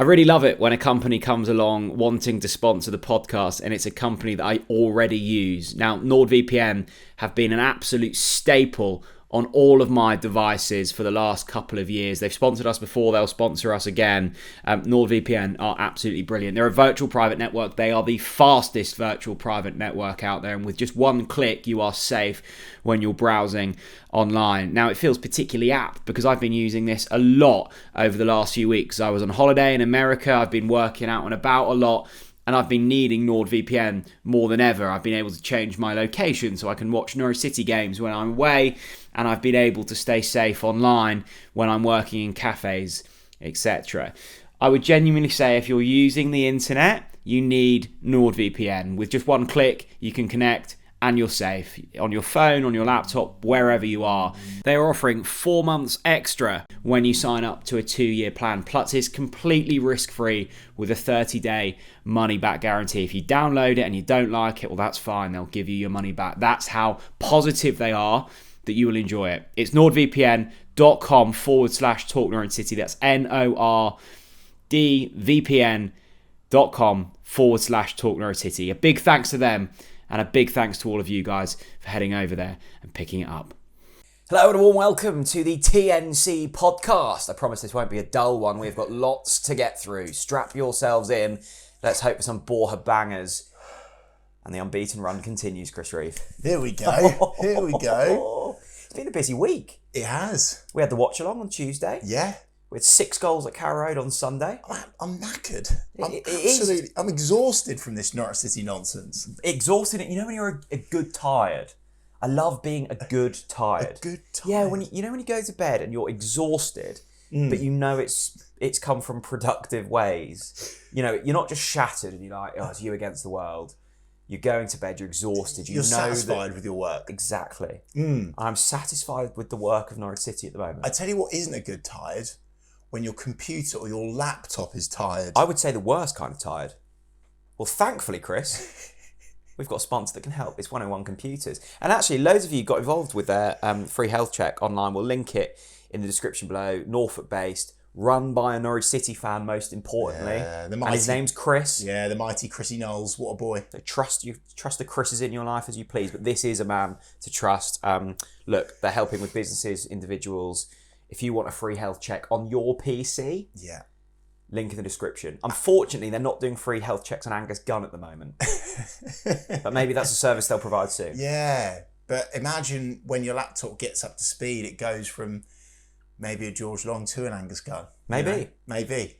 I really love it when a company comes along wanting to sponsor the podcast and it's a company that I already use. Now, NordVPN have been an absolute staple on all of my devices for the last couple of years. They've sponsored us before, they'll sponsor us again. NordVPN are absolutely brilliant. They're a virtual private network. They are the fastest virtual private network out there, and with just one click, you are safe when you're browsing online. Now, it feels particularly apt because I've been using this a lot over the last few weeks. I was on holiday in America, I've been working out and about a lot, and I've been needing NordVPN more than ever. I've been able to change my location so I can watch Norwich City games when I'm away, and I've been able to stay safe online when I'm working in cafes, etc. I would genuinely say if you're using the internet, you need NordVPN. With just one click, you can connect and you're safe on your phone, on your laptop, wherever you are. They are offering 4 months extra when you sign up to a 2-year plan. Plus, it's completely risk-free with a 30-day money-back guarantee. If you download it and you don't like it, well, that's fine. They'll give you your money back. That's how positive they are that you will enjoy it. It's nordvpn.com/TalkNorwichCity. That's NORDVPN.com/TalkNorwichCity. A big thanks to them. And a big thanks to all of you guys for heading over there and picking it up. Hello and a warm welcome to the TNC Podcast. I promise this won't be a dull one. We've got lots to get through. Strap yourselves in. Let's hope for some Borja bangers. And the unbeaten run continues, Chris Reeve. Here we go. Here we go. It's been a busy week. It has. We had the watch along on Tuesday. Yeah. We had 6 goals at Carrow Road on Sunday. I'm knackered. I'm exhausted from this Norwich City nonsense. Exhausted. You know when you're a good tired? I love being a good tired. A good tired. Yeah, when you go to bed and you're exhausted, but you know it's come from productive ways. You know, you're not just shattered and you're like, oh, it's you against the world. You're going to bed, you're exhausted. You're satisfied with your work. Exactly. I'm satisfied with the work of Norwich City at the moment. I tell you what isn't a good tired. When your computer or your laptop is tired. I would say the worst kind of tired. Well, thankfully, Chris, we've got a sponsor that can help. It's 101 Computers. And actually, loads of you got involved with their free health check online. We'll link it in the description below. Norfolk-based, run by a Norwich City fan, most importantly. Yeah, and his name's Chris. Yeah, the mighty Chrissy Knowles. What a boy. So trust the Chris's in your life as you please, but this is a man to trust. Look, they're helping with businesses, individuals. If you want a free health check on your PC, yeah, link in the description. Unfortunately, they're not doing free health checks on Angus Gunn at the moment. But maybe that's a service they'll provide soon. Yeah, but imagine when your laptop gets up to speed, it goes from maybe a George Long to an Angus Gunn. Maybe. You know? Maybe.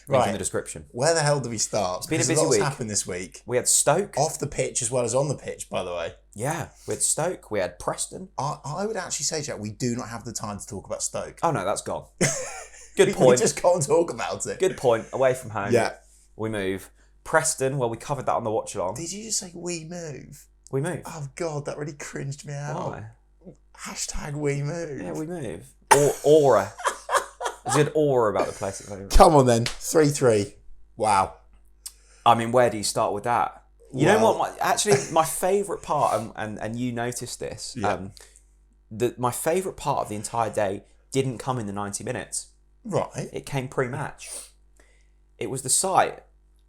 Link in the description. Where the hell do we start? It's been a busy week. What's happened this week? We had Stoke. Off the pitch as well as on the pitch, by the way. Yeah, we had Stoke. We had Preston. I would actually say, Jack, we do not have the time to talk about Stoke. Oh, no, that's gone. Good point. We just can't talk about it. Good point. Away from home. Yeah. We move. Preston, well, we covered that on the watch along. Did you just say we move? We move. Oh, God, that really cringed me out. Why? Hashtag we move. Yeah, we move. Aura. There's a good aura about the place at the moment. Come on then. 3-3. Wow. I mean, where do you start with that? You know what? My favourite part, and you noticed this, yeah. My favourite part of the entire day didn't come in the 90 minutes. Right. It came pre-match. It was the sight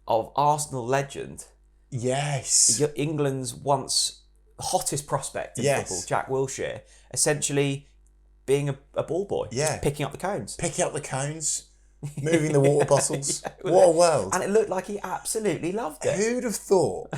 of Arsenal legend. Yes. England's once hottest prospect in football, Jack Wilshere, essentially being a ball boy. Yeah. Just picking up the cones. Picking up the cones, moving the water bottles. Yeah, what a world. And it looked like he absolutely loved it. Who'd have thought,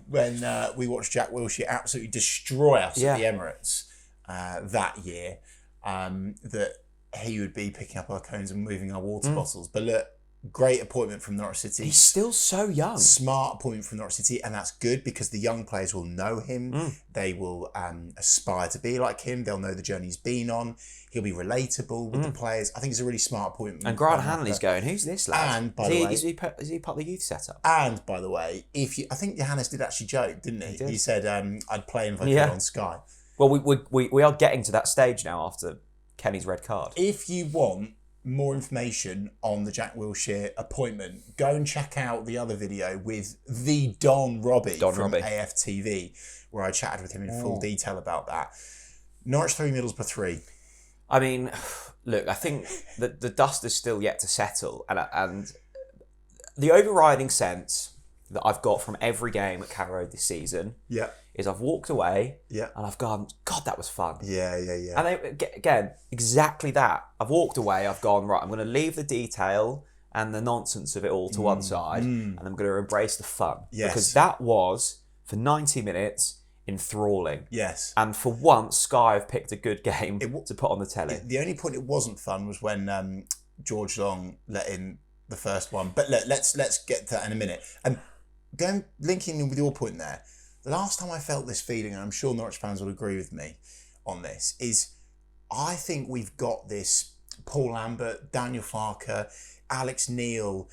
when we watched Jack Wilshere absolutely destroy us at the Emirates that year, that he would be picking up our cones and moving our water bottles. But look, great appointment from Norwich City. He's still so young. Smart appointment from Norwich City, and that's good because the young players will know him. They will aspire to be like him. They'll know the journey he's been on. He'll be relatable with the players. I think it's a really smart appointment. And Grant Hanley's going, who's this lad? And by the way, is he part of the youth setup? And by the way, I think Johannes did actually joke, didn't he? He said, "I'd play him if I could on Sky." Well, we are getting to that stage now after Kenny's red card. If you want more information on the Jack Wilshere appointment, go and check out the other video with the Don Robbie from AFTV, where I chatted with him in full detail about that. Norwich 3, Middlesbrough 3. I mean, look, I think that the dust is still yet to settle, and the overriding sense that I've got from every game at Carrow Road this season is I've walked away and I've gone, God, that was fun. Yeah. And again, exactly that. I've walked away, I've gone, right, I'm going to leave the detail and the nonsense of it all to one side, and I'm going to embrace the fun. Yes. Because that was, for 90 minutes, enthralling. Yes. And for once, Sky have picked a good game to put on the telly. The only point it wasn't fun was when George Long let in the first one. But let's get to that in a minute. Linking in with your point there, the last time I felt this feeling, and I'm sure Norwich fans will agree with me on this, is I think we've got this Paul Lambert, Daniel Farker, Alex Neil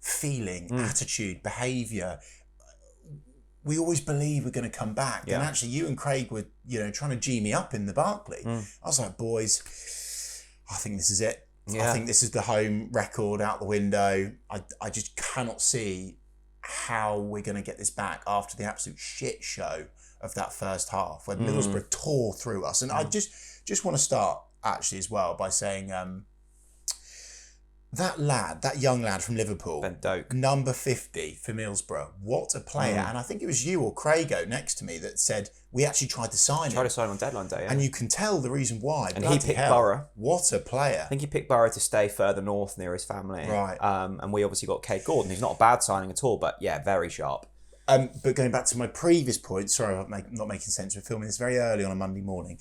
feeling, attitude, behaviour. We always believe we're going to come back. And actually, you and Craig were, trying to G me up in the Barclay. I was like, boys, I think this is it. I think this is the home record out the window. I just cannot see how we're going to get this back after the absolute shit show of that first half where Middlesbrough tore through us. And I just want to start actually as well by saying that young lad from Liverpool, Ben Doak, number 50 for Middlesbrough, what a player. And I think it was you or Craigo next to me that said we actually tried to sign him. Tried to sign him on deadline day, and you can tell the reason why. And he picked Borough. What a player. I think he picked Borough to stay further north near his family. Right. And we obviously got Kate Gordon, who's not a bad signing at all, but yeah, very sharp. But going back to my previous point, sorry, I'm not making sense. We're filming this very early on a Monday morning.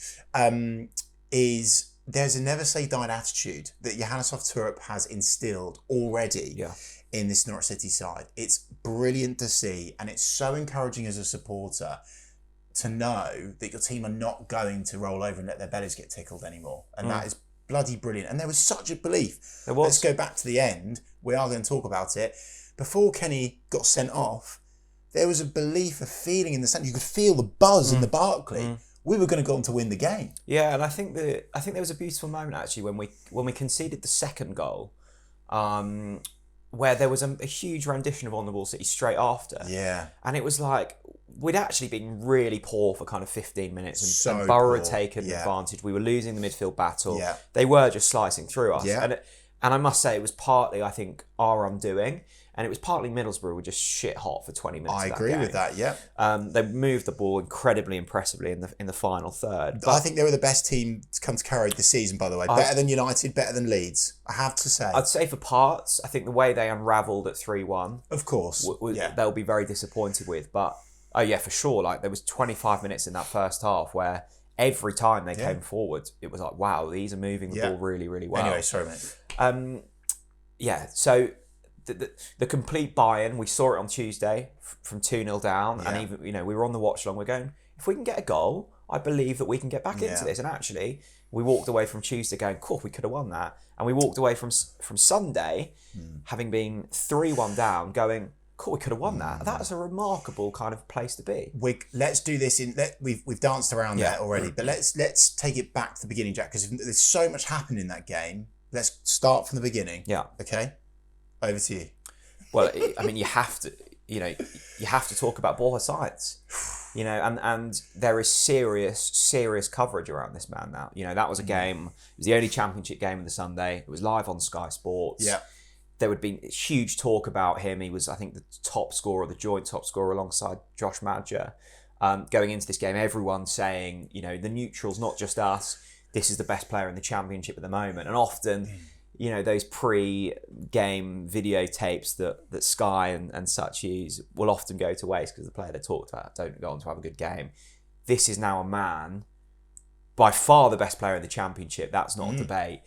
Is there's a never say die attitude that Johannes Hoff Thorup has instilled already in this Norwich City side. It's brilliant to see, and it's so encouraging as a supporter to know that your team are not going to roll over and let their bellies get tickled anymore. And that is bloody brilliant. And there was such a belief. There was. Let's go back to the end. We are going to talk about it. Before Kenny got sent off, there was a belief, a feeling in the centre. You could feel the buzz in the Barclay. We were going to go on to win the game. Yeah, and I think there was a beautiful moment actually when we conceded the second goal, where there was a huge rendition of On the Ball City straight after. Yeah. And it was like we'd actually been really poor for kind of 15 minutes, and So Borough had poor. taken advantage. We were losing the midfield battle. Yeah. They were just slicing through us. Yeah. And I must say it was partly, I think, our undoing. And it was partly Middlesbrough were just shit hot for 20 minutes. I agree with that, yeah. They moved the ball incredibly impressively in the final third. But I think they were the best team to come to Carrow this season, by the way. Better than United, better than Leeds. I have to say. I'd say for parts, I think the way they unravelled at 3-1, of course, they'll be very disappointed with. But, oh yeah, for sure. Like there was 25 minutes in that first half where every time they came forward, it was like, wow, these are moving the ball really, really well. Anyway, sorry, mate. So the complete buy-in, we saw it on Tuesday from 2-0 down, and even we were on the watch long. We're going, if we can get a goal, I believe that we can get back into this. And actually, we walked away from Tuesday going, cool, we could have won that. And we walked away from Sunday, having been 3-1 down, going, cool, we could have won that. That's a remarkable kind of place to be. Let's do this we've danced around that already, but let's take it back to the beginning, Jack, because there's so much happened in that game. Let's start from the beginning. Yeah. Okay. Over to you. Well, I mean, you have to talk about Borja Sainz, and there is serious coverage around this man now. That was a game. It was the only championship game of the Sunday. It was live on Sky Sports. Yeah. There would be huge talk about him. He was, I think, the top scorer, the joint top scorer alongside Josh Madger. Going into this game, everyone saying, the neutrals, not just us, this is the best player in the championship at the moment. And often, those pre-game videotapes that Sky and such use will often go to waste because the player they talked about don't go on to have a good game. This is now a man, by far the best player in the championship. That's not a debate.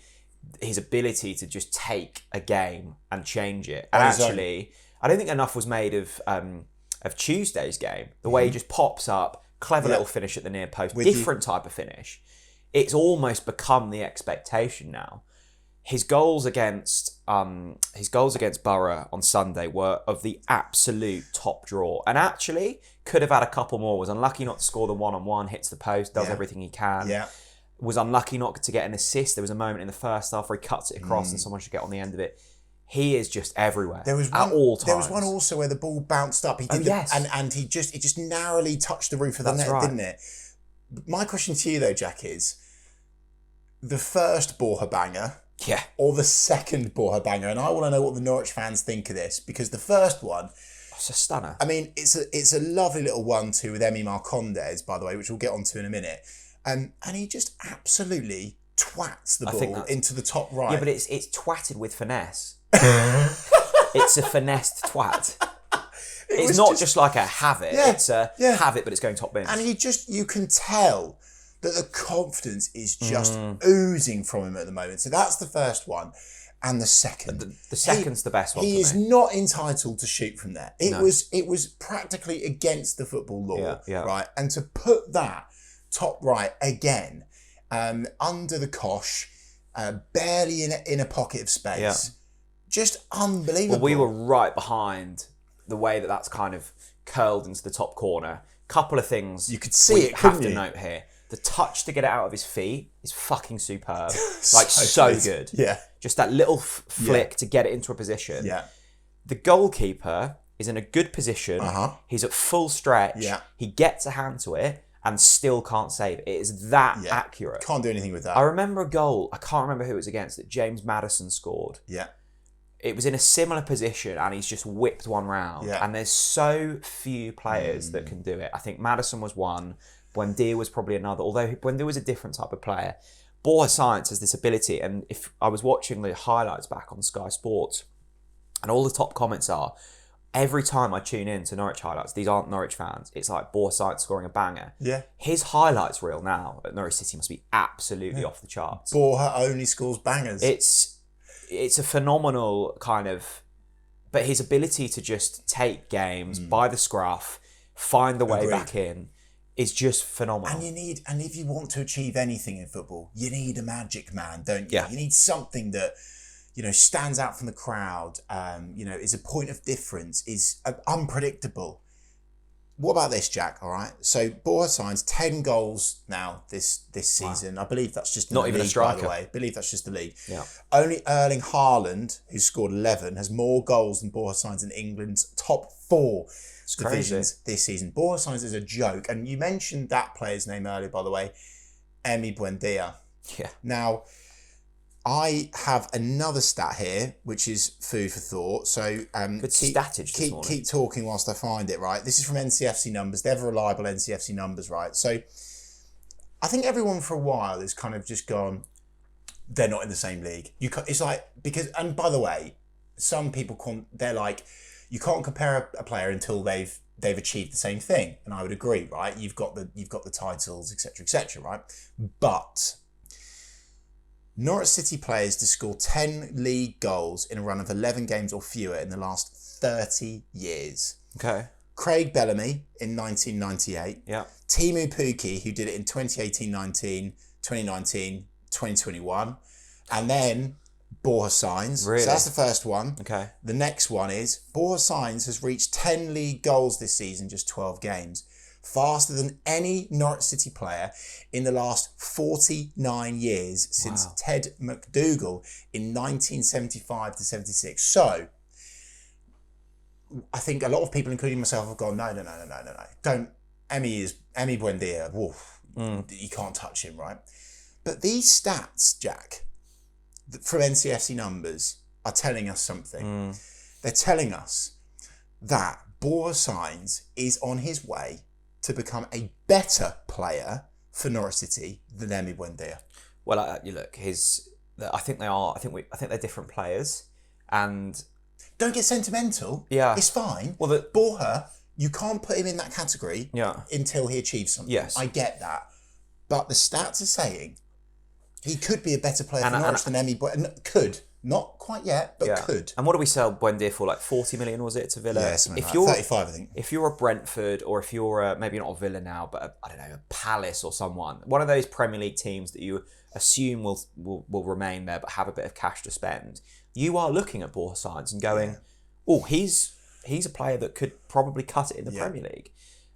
His ability to just take a game and change it. And actually, I don't think enough was made of Tuesday's game. The way he just pops up, clever little finish at the near post, different type of finish. It's almost become the expectation now. His goals against Borough on Sunday were of the absolute top draw, and actually could have had a couple more. Was unlucky not to score the one-on-one, hits the post, does everything he can. Yeah. Was unlucky not to get an assist. There was a moment in the first half where he cuts it across and someone should get on the end of it. He is just everywhere. At all times. There was one also where the ball bounced up. He did and it just narrowly touched the roof of the net, didn't it? My question to you though, Jack, is the first Borja banger Yeah. or the second Borja banger? And I want to know what the Norwich fans think of this, because the first one, It's a stunner. I mean, it's a lovely little 1-2 with Emi Marcondes, by the way, which we'll get onto in a minute. And he just absolutely twats the ball into the top right. Yeah, but it's twatted with finesse. It's a finessed twat. It's not just like a have it. Yeah, it's a have it, but it's going top bins. And you can tell that the confidence is just oozing from him at the moment. So that's the first one. And the second. The second's the best one He for is me. not entitled to shoot from there. It was practically against the football law, right? And to put that top right again, under the cosh, barely in a pocket of space, just unbelievable. Well, we were right behind the way that's kind of curled into the top corner. Couple of things you could see we it. Have to note here: the touch to get it out of his feet is fucking superb, like so good. Yeah, just that little flick to get it into a position. Yeah, the goalkeeper is in a good position. He's at full stretch. Yeah, he gets a hand to it and still can't save it. It is that accurate. Can't do anything with that. I remember a goal. I can't remember who it was against. That James Maddison scored. Yeah. It was in a similar position and he's just whipped one round. Yeah. And there's so few players that can do it. I think Maddison was one. Buendia was probably another. Although Buendia was a different type of player. Borja Sainz has this ability. And if I was watching the highlights back on Sky Sports, and all the top comments are, every time I tune in to Norwich highlights, these aren't Norwich fans, it's like Borja Sainz scoring a banger. Yeah. His highlights reel now at Norwich City must be absolutely off the charts. Borja only scores bangers. It's a phenomenal kind of, but his ability to just take games by the scruff, find the way back in, is just phenomenal. And if you want to achieve anything in football, you need a magic man, don't you? Yeah. You need something that, stands out from the crowd, is a point of difference, is unpredictable. What about this, Jack? All right. So Borja Sainz 10 goals now this season. Wow. I believe that's just not even league, a striker. By the way, I believe that's just the league. Yeah. Only Erling Haaland, who scored 11, has more goals than Borja Sainz in England's top 4 divisions this season. Borja Sainz is a joke, and you mentioned that player's name earlier, by the way, Emi Buendia. Yeah. Now, I have another stat here, which is food for thought. So keep talking whilst I find it, right? This is from NCFC numbers. They're reliable NCFC numbers, right? So I think everyone for a while has kind of just gone, they're not in the same league. It's like, because, and by the way, some people, they're like, you can't compare a player until they've achieved the same thing. And I would agree, right? You've got the titles, etc., right? But Norwich City players to score 10 league goals in a run of 11 games or fewer in the last 30 years. Okay. Craig Bellamy in 1998. Yeah. Timu Puki, who did it in 2018-19, 2019, 2021. And then Borja Sainz. Really? So that's the first one. Okay. The next one is Borja Sainz has reached 10 league goals this season, just 12 games. Faster than any Norwich City player in the last 49 years since Ted McDougall in 1975-76. So, I think a lot of people, including myself, have gone, no. Don't. Emi Buendia, woof, you can't touch him, right? But these stats, Jack, from NCFC numbers, are telling us something. They're telling us that Borja Sainz is on his way to become a better player for Norwich City than Emi Buendia. Well, you look, I think they are. I think they're different players, and don't get sentimental. Yeah, it's fine. Well, Borja, you can't put him in that category. Yeah. Until he achieves something. Yes, I get that, but the stats are saying he could be a better player for Norwich than Emi Buendia. Could. Not quite yet, but could. And what do we sell Buendia for? Like 40 million, was it, to Villa? Yeah, something like 35, I think. If you're a Brentford, or if you're maybe not a Villa now, but a Palace or someone, one of those Premier League teams that you assume will remain there but have a bit of cash to spend, you are looking at Borja Sainz and going, oh, he's a player that could probably cut it in the Premier League.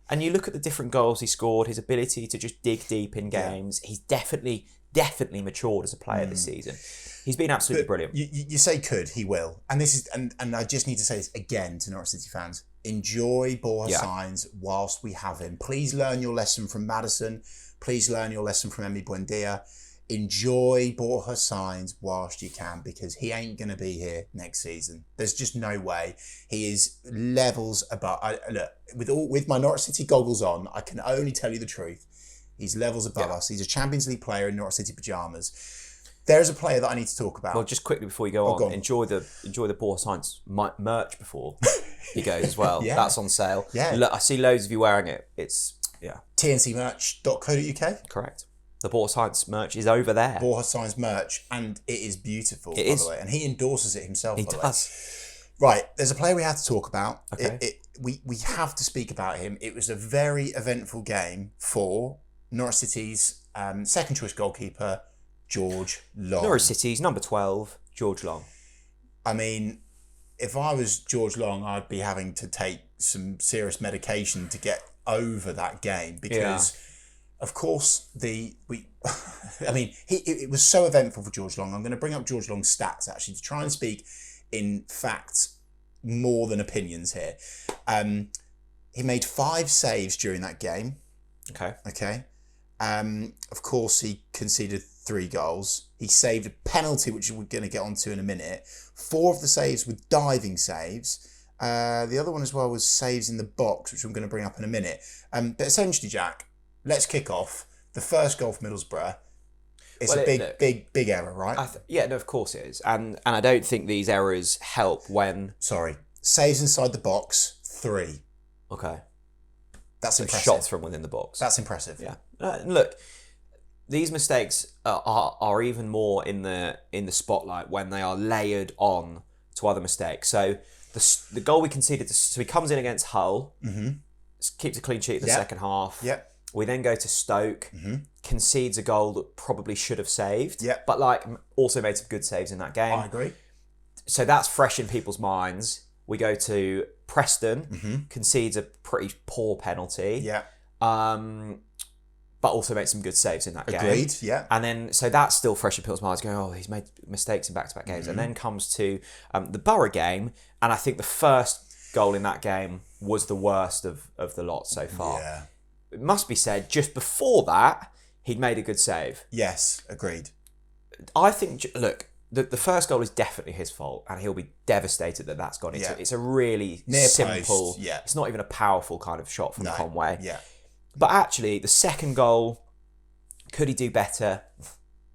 And you look at the different goals he scored, his ability to just dig deep in games. He's definitely matured as a player this season. He's been absolutely brilliant. You say could, he will. And this is, and I just need to say this again to Norwich City fans. Enjoy Borja Sainz whilst we have him. Please learn your lesson from Maddison. Please learn your lesson from Emi Buendia. enjoy Borja Sainz whilst you can, because he ain't going to be here next season. There's just no way. He is levels above. Look, with my Norwich City goggles on, I can only tell you the truth. He's levels above us. He's a Champions League player in Norwich City pyjamas. There's a player that I need to talk about. Well, just quickly before you go on, enjoy the Borja Sainz merch before he goes as well. Yeah. That's on sale. Yeah. Look, I see loads of you wearing it. It's TNCmerch.co.uk. Correct. The Borja Sainz merch is over there. Borja Sainz merch, and it is beautiful, by the way. And he endorses it himself, He by the way. does. Right, there's a player we have to talk about. Okay. We have to speak about him. It was a very eventful game for Norwich City's second choice goalkeeper, George Long. Norwich City's number 12, George Long. I mean, if I was George Long, I'd be having to take some serious medication to get over that game, because of course it was so eventful for George Long. I'm going to bring up George Long's stats actually to try and speak in facts more than opinions here. He made 5 saves during that game. Okay. Of course, he conceded 3 goals. He saved a penalty, which we're going to get onto in a minute. 4 of the saves were diving saves. The other one as well was saves in the box, which I'm going to bring up in a minute. But essentially, Jack, let's kick off. The first goal for Middlesbrough. It's a big error, right? Of course it is. And I don't think these errors help when... Sorry. Saves inside the box, 3. Okay. That's impressive. Shots from within the box. That's impressive. Yeah. Look, these mistakes are even more in the spotlight when they are layered on to other mistakes. So the goal we conceded, so he comes in against Hull, keeps a clean sheet in the second half. Yep. We then go to Stoke, concedes a goal that probably should have saved, Yep. but also made some good saves in that game. I agree. So that's fresh in people's minds. We go to Preston, concedes a pretty poor penalty. Yeah. But also made some good saves in that game. Agreed, yeah. And then, so that's still fresh in people's minds, going, he's made mistakes in back-to-back games. And then comes to the Borough game, and I think the first goal in that game was the worst of the lot so far. Yeah. It must be said, just before that, he'd made a good save. Yes, agreed. I think, look, the first goal is definitely his fault, and he'll be devastated that that's gone. It's a really near simple, post, yeah. It's not even a powerful kind of shot from Conway. Yeah. But actually, the second goal, could he do better?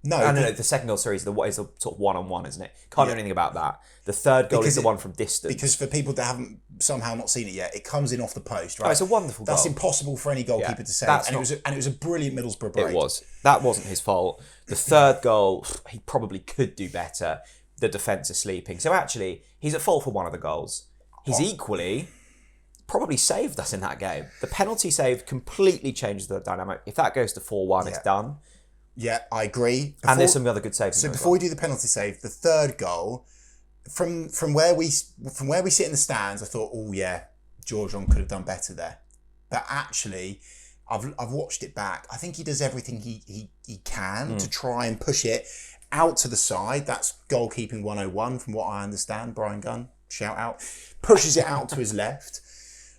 No, the second goal, sorry, is a sort of one-on-one, isn't it? Can't do anything about that. The third goal is the one from distance. Because for people that haven't somehow not seen it yet, it comes in off the post, right? Oh, it's a wonderful goal. That's impossible for any goalkeeper to save. It was a brilliant Middlesbrough break. It was. That wasn't his fault. The third goal, he probably could do better. The defence is sleeping. So actually, he's at fault for one of the goals. He's equally probably saved us in that game. The penalty save completely changes the dynamic. If that goes to 4-1, it's done. Yeah, I agree. And there's some other good saves. So before we do the penalty save, the third goal, from where we sit in the stands, I thought, George Long could have done better there. But actually, I've watched it back. I think he does everything he can to try and push it out to the side. That's goalkeeping 101, from what I understand. Brian Gunn, shout out, pushes it out to his left.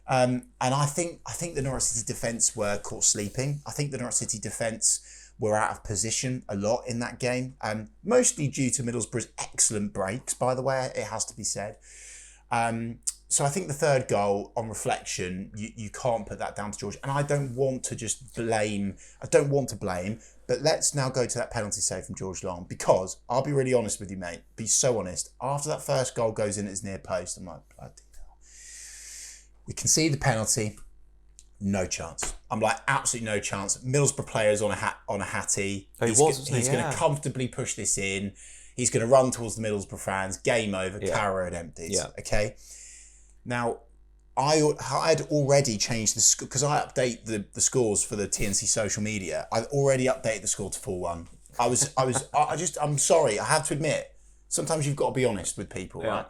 And I think the Norwich City defence were caught sleeping. I think the Norwich City defence were out of position a lot in that game, mostly due to Middlesbrough's excellent breaks, by the way, it has to be said. So I think the third goal, on reflection, you can't put that down to George. And I don't want to blame, but let's now go to that penalty save from George Long, because I'll be really honest with you, mate, be so honest. After that first goal goes in at his near post, I'm like, bloody hell. We concede the penalty. No chance. I'm like, absolutely no chance. Middlesbrough players on a hattie. He's going to comfortably push this in. He's going to run towards the Middlesbrough fans. Game over. Carrow Road empties. Yeah. Okay. Now, I had already changed the score, because I update the scores for the TNC social media. I've already updated the score to 4-1. I'm sorry. I have to admit, sometimes you've got to be honest with people, right?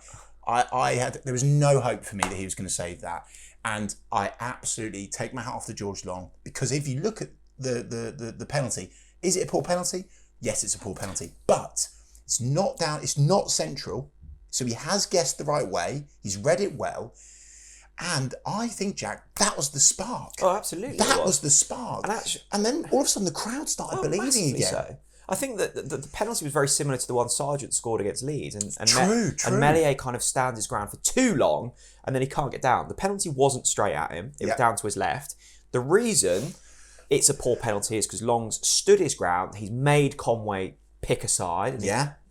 There was no hope for me that he was going to save that. And I absolutely take my hat off to George Long, because if you look at the penalty, is it a poor penalty? Yes, it's a poor penalty, but it's not central. So he has guessed the right way. He's read it well. And I think, Jack, that was the spark. Oh, absolutely. That was the spark. And then all of a sudden the crowd started believing again. So. I think that the penalty was very similar to the one Sargent scored against Leeds, and True. And Meslier kind of stands his ground for too long, and then he can't get down. The penalty wasn't straight at him; it was down to his left. The reason it's a poor penalty is because Long's stood his ground. He's made Conway pick a side,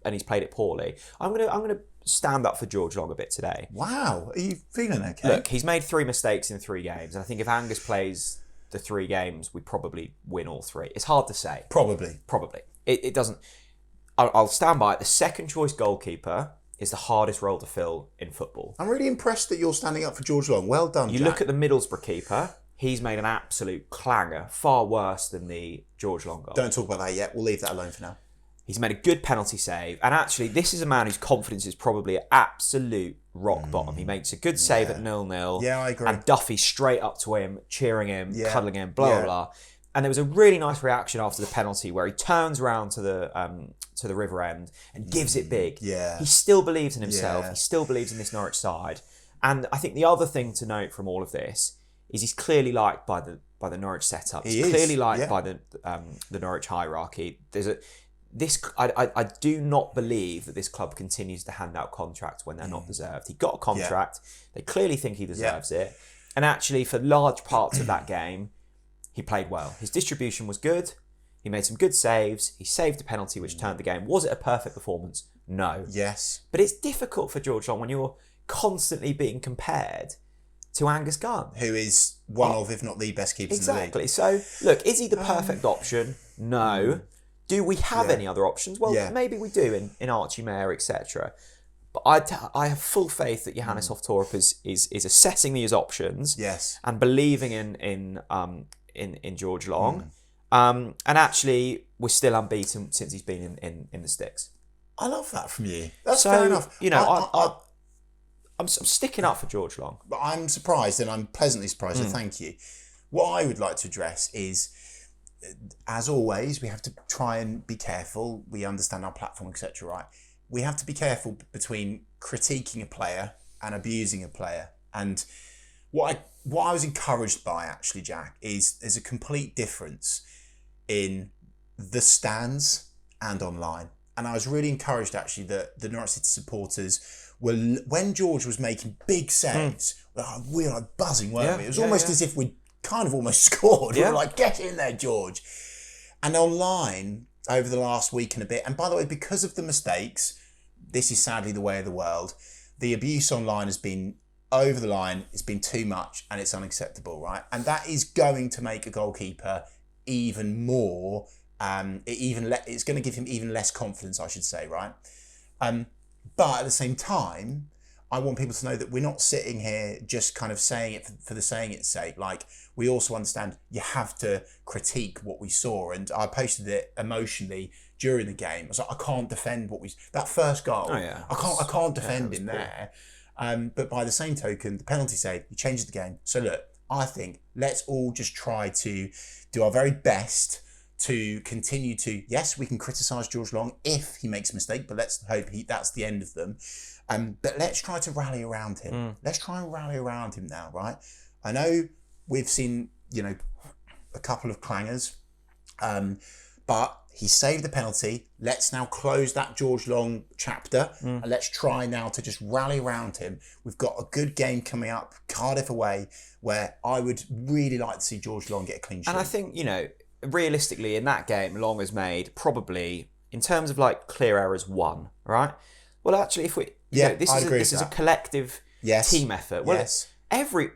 and he's played it poorly. I'm gonna stand up for George Long a bit today. Wow, are you feeling okay? Look, he's made 3 mistakes in 3 games, and I think if Angus plays the 3 games, we probably win all 3. It's hard to say. Probably. It doesn't. I'll stand by it. The second choice goalkeeper is the hardest role to fill in football. I'm really impressed that you're standing up for George Long. Well done, You Jack. look at the Middlesbrough keeper. He's made an absolute clanger, far worse than the George Long goal. Don't talk about that yet. We'll leave that alone for now. He's made a good penalty save. And actually, this is a man whose confidence is probably at absolute rock bottom. He makes a good save at 0-0. Yeah, I agree. And Duffy straight up to him, cheering him, cuddling him, blah, blah. And there was a really nice reaction after the penalty where he turns around to the river end and gives it big. Yeah. He still believes in himself. Yeah. He still believes in this Norwich side. And I think the other thing to note from all of this is he's clearly liked by the Norwich setup. He's clearly liked by the Norwich hierarchy. I do not believe that this club continues to hand out contracts when they're not deserved. He got a contract. They clearly think he deserves it. And actually, for large parts of that game, he played well. His distribution was good. He made some good saves. He saved a penalty which turned the game. Was it a perfect performance? No. Yes. But it's difficult for George Long when you're constantly being compared to Angus Gunn, who is one of, if not the best keepers in the league. Exactly. So, look, is he the perfect option? No. Do we have any other options? Well, maybe we do in Archie Mayer, etc. But I have full faith that Johannes Hoff Thorup is assessing these options, and believing in George Long, and actually we're still unbeaten since he's been in the sticks. I love that from you. That's fair enough. You know, I'm sticking up for George Long. But I'm surprised, and I'm pleasantly surprised, so thank you. What I would like to address is, as always, we have to try and be careful. We understand our platform, etc., right? We have to be careful between critiquing a player and abusing a player. And what I was encouraged by, actually, Jack, is there's a complete difference in the stands and online. And I was really encouraged, actually, that the Norwich City supporters were, when George was making big saves, we were like buzzing, weren't we? It was almost as if we'd kind of almost scored. We were like, get in there, George. And online, over the last week and a bit, and by the way, because of the mistakes, this is sadly the way of the world, the abuse online has been over the line, it's been too much, and it's unacceptable, right? And that is going to make a goalkeeper even more, it's going to give him even less confidence, I should say, right? But at the same time, I want people to know that we're not sitting here just kind of saying it for the saying its sake. Like, we also understand you have to critique what we saw. And I posted it emotionally during the game. I was like, I can't defend that first goal. Oh, yeah. I can't defend him there. But by the same token, the penalty save, he changes the game. So look, I think let's all just try to do our very best to continue to, yes, we can criticise George Long if he makes a mistake, but let's hope that's the end of them. But let's try to rally around him. Let's try and rally around him now, right? I know we've seen, a couple of clangers, but he saved the penalty. Let's now close that George Long chapter, and let's try now to just rally around him. We've got a good game coming up, Cardiff away, where I would really like to see George Long get a clean sheet. And I think, realistically, in that game, Long has made probably, in terms of like clear errors, 1, right? Well, actually, if we, this is a collective team effort. Well,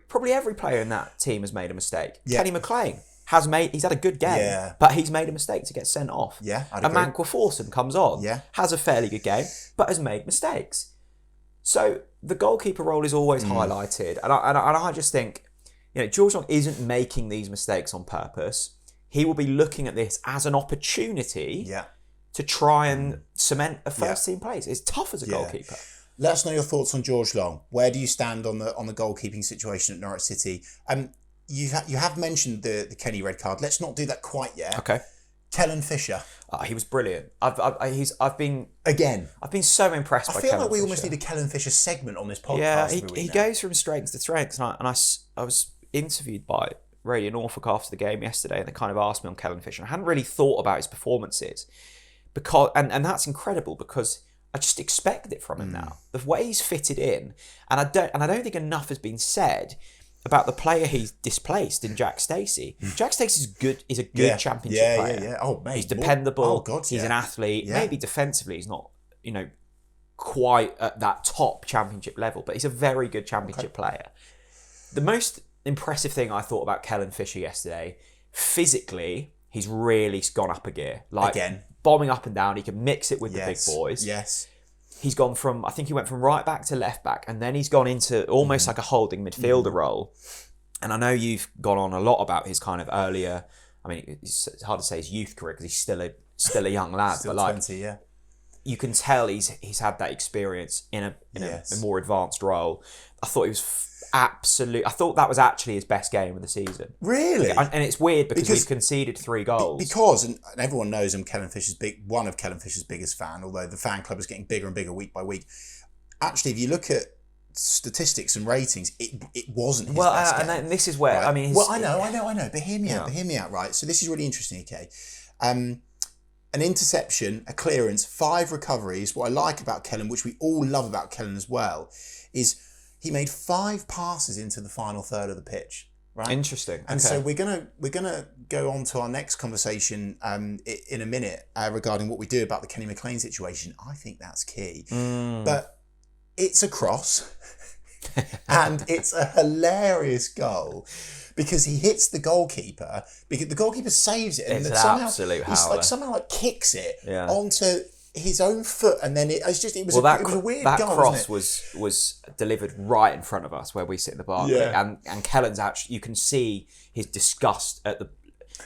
probably every player in that team has made a mistake. Kenny McLean he's had a good game, but he's made a mistake to get sent off. I'd agree. Mankwa Forson comes on, has a fairly good game, but has made mistakes. So the goalkeeper role is always highlighted, and I just think, George Long isn't making these mistakes on purpose. He will be looking at this as an opportunity to try and cement a first team place. It's tough as a goalkeeper. Let us know your thoughts on George Long. Where do you stand on the goalkeeping situation at Norwich City? You have mentioned the Kenny red card. Let's not do that quite yet. Okay. Kellen Fisher. He was brilliant. I've been so impressed by Kellen Fisher. I feel like we almost need a Kellen Fisher segment on this podcast. Yeah, he goes from strength to strength, and I was interviewed by Radio Norfolk after the game yesterday, and they kind of asked me on Kellen Fisher. I hadn't really thought about his performances, because and that's incredible because I just expect it from him now. The way he's fitted in, and I don't think enough has been said about the player he's displaced in Jack Stacey. Jack Stacey's good. Is a good championship player. Yeah. Oh, mate, he's dependable. Oh God, he's an athlete. Maybe defensively, he's not, quite at that top championship level, but he's a very good championship player. The most impressive thing I thought about Kellen Fisher yesterday, physically, he's really gone up a gear. Like again, bombing up and down. He can mix it with the big boys. Yes. He's gone from, I think he went from right back to left back, and then he's gone into almost like a holding midfielder role. And I know you've gone on a lot about his kind of earlier, I mean, it's hard to say his youth career because he's still a young lad, Still but 20, you can tell he's had that experience in a more advanced role. I thought he was I thought that was actually his best game of the season. Really? And it's weird because we've conceded 3 goals. Because, and everyone knows I'm one of Kellen Fisher's biggest fan, although the fan club is getting bigger and bigger week by week. Actually, if you look at statistics and ratings, it wasn't his best game. And this is where, right? I mean... I know, but hear me out, right? So this is really interesting, okay? An interception, a clearance, 5 recoveries. What I like about Kellen, which we all love about Kellen as well, is he made 5 passes into the final third of the pitch. Right? Interesting. And so we're gonna go on to our next conversation in a minute regarding what we do about the Kenny McLean situation. I think that's key. But it's a cross, and it's a hilarious goal. Because he hits the goalkeeper, because the goalkeeper saves it, and it's somehow, absolute howler. He somehow kicks it onto his own foot, and then it was a weird that goal. That cross was delivered right in front of us where we sit in the Barclay, and Kellen's actually, you can see his disgust at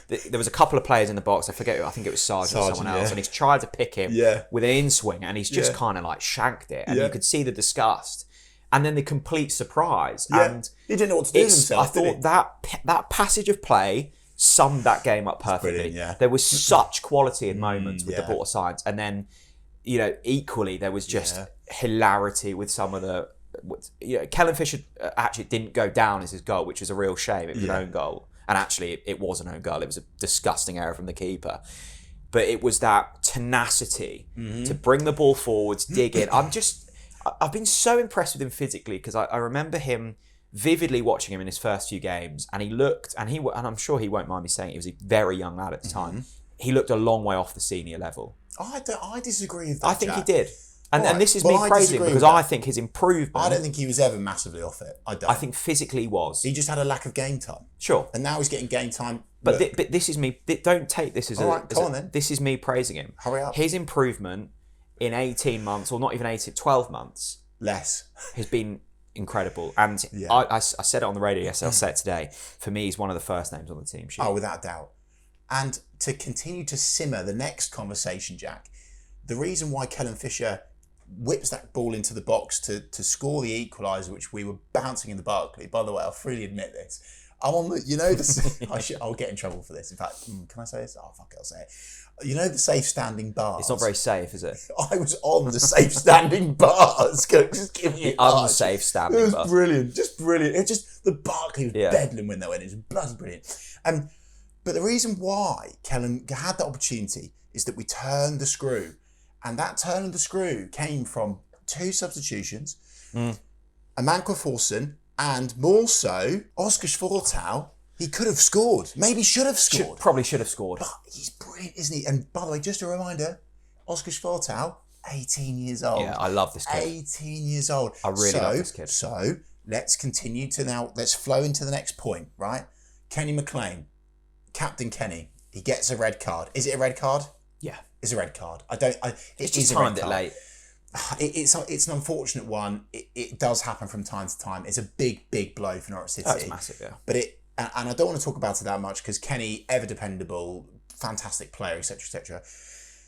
there was a couple of players in the box. I forget who. I think it was Sargent or someone else, and he's tried to pick him with an in-swing, and he's just kind of like shanked it, and you could see the disgust. And then the complete surprise. And he didn't know what to do with himself. I thought that passage of play summed that game up perfectly. There was such quality in moments with the Borja Sainz. And then, equally, there was just hilarity with some of the... Kellen Fisher actually didn't go down as his goal, which was a real shame. It was an own goal. And actually, it was an own goal. It was a disgusting error from the keeper. But it was that tenacity to bring the ball forwards, dig in. I've been so impressed with him physically because I remember him vividly watching him in his first few games, and he looked, and I'm sure he won't mind me saying it, he was a very young lad at the time. He looked a long way off the senior level. I disagree with that. I think he did. And this is me praising him because I think his improvement... I don't think he was ever massively off it. I don't. I think physically he was. He just had a lack of game time. Sure. And now he's getting game time. But this is me... Don't take this as then. This is me praising him. Hurry up. His improvement in 18 months, or not even 18, 12 months... Less. Has been incredible. And I said it on the radio yesterday, I'll say it today. For me, he's one of the first names on the team sheet. Oh, without a doubt. And to continue to simmer the next conversation, Jack, the reason why Kellen Fisher whips that ball into the box to score the equaliser, which we were bouncing in the Barclay. By the way, I'll freely admit this. I'm on the, I'll get in trouble for this. In fact, can I say this? Oh, fuck it, I'll say it. You know the safe standing bars? It's not very safe, is it? I was on the safe standing bars. Just give me the unsafe standing bars. It was brilliant. Just brilliant. It just, the Barclay was bedlam when they went. It was bloody brilliant. But the reason why Kellen had that opportunity is that we turned the screw. And that turn of the screw came from 2 substitutions. Amanka Forsen, and more so, Oscar Schwartau. He could have scored. Maybe should have scored. Probably should have scored. But he's brilliant, isn't he? And by the way, just a reminder, Oscar Schwartau, 18 years old. Yeah, I love this kid. 18 years old. I really love this kid. So let's continue let's flow into the next point, right? Kenny McLean, Captain Kenny, he gets a red card. Is it a red card? Yeah. It's a red card. It's just timed it late. It's an unfortunate one. It does happen from time to time. It's a big blow for Norwich City. That's massive, yeah. But and I don't want to talk about it that much because Kenny, ever dependable, fantastic player, etc., etc.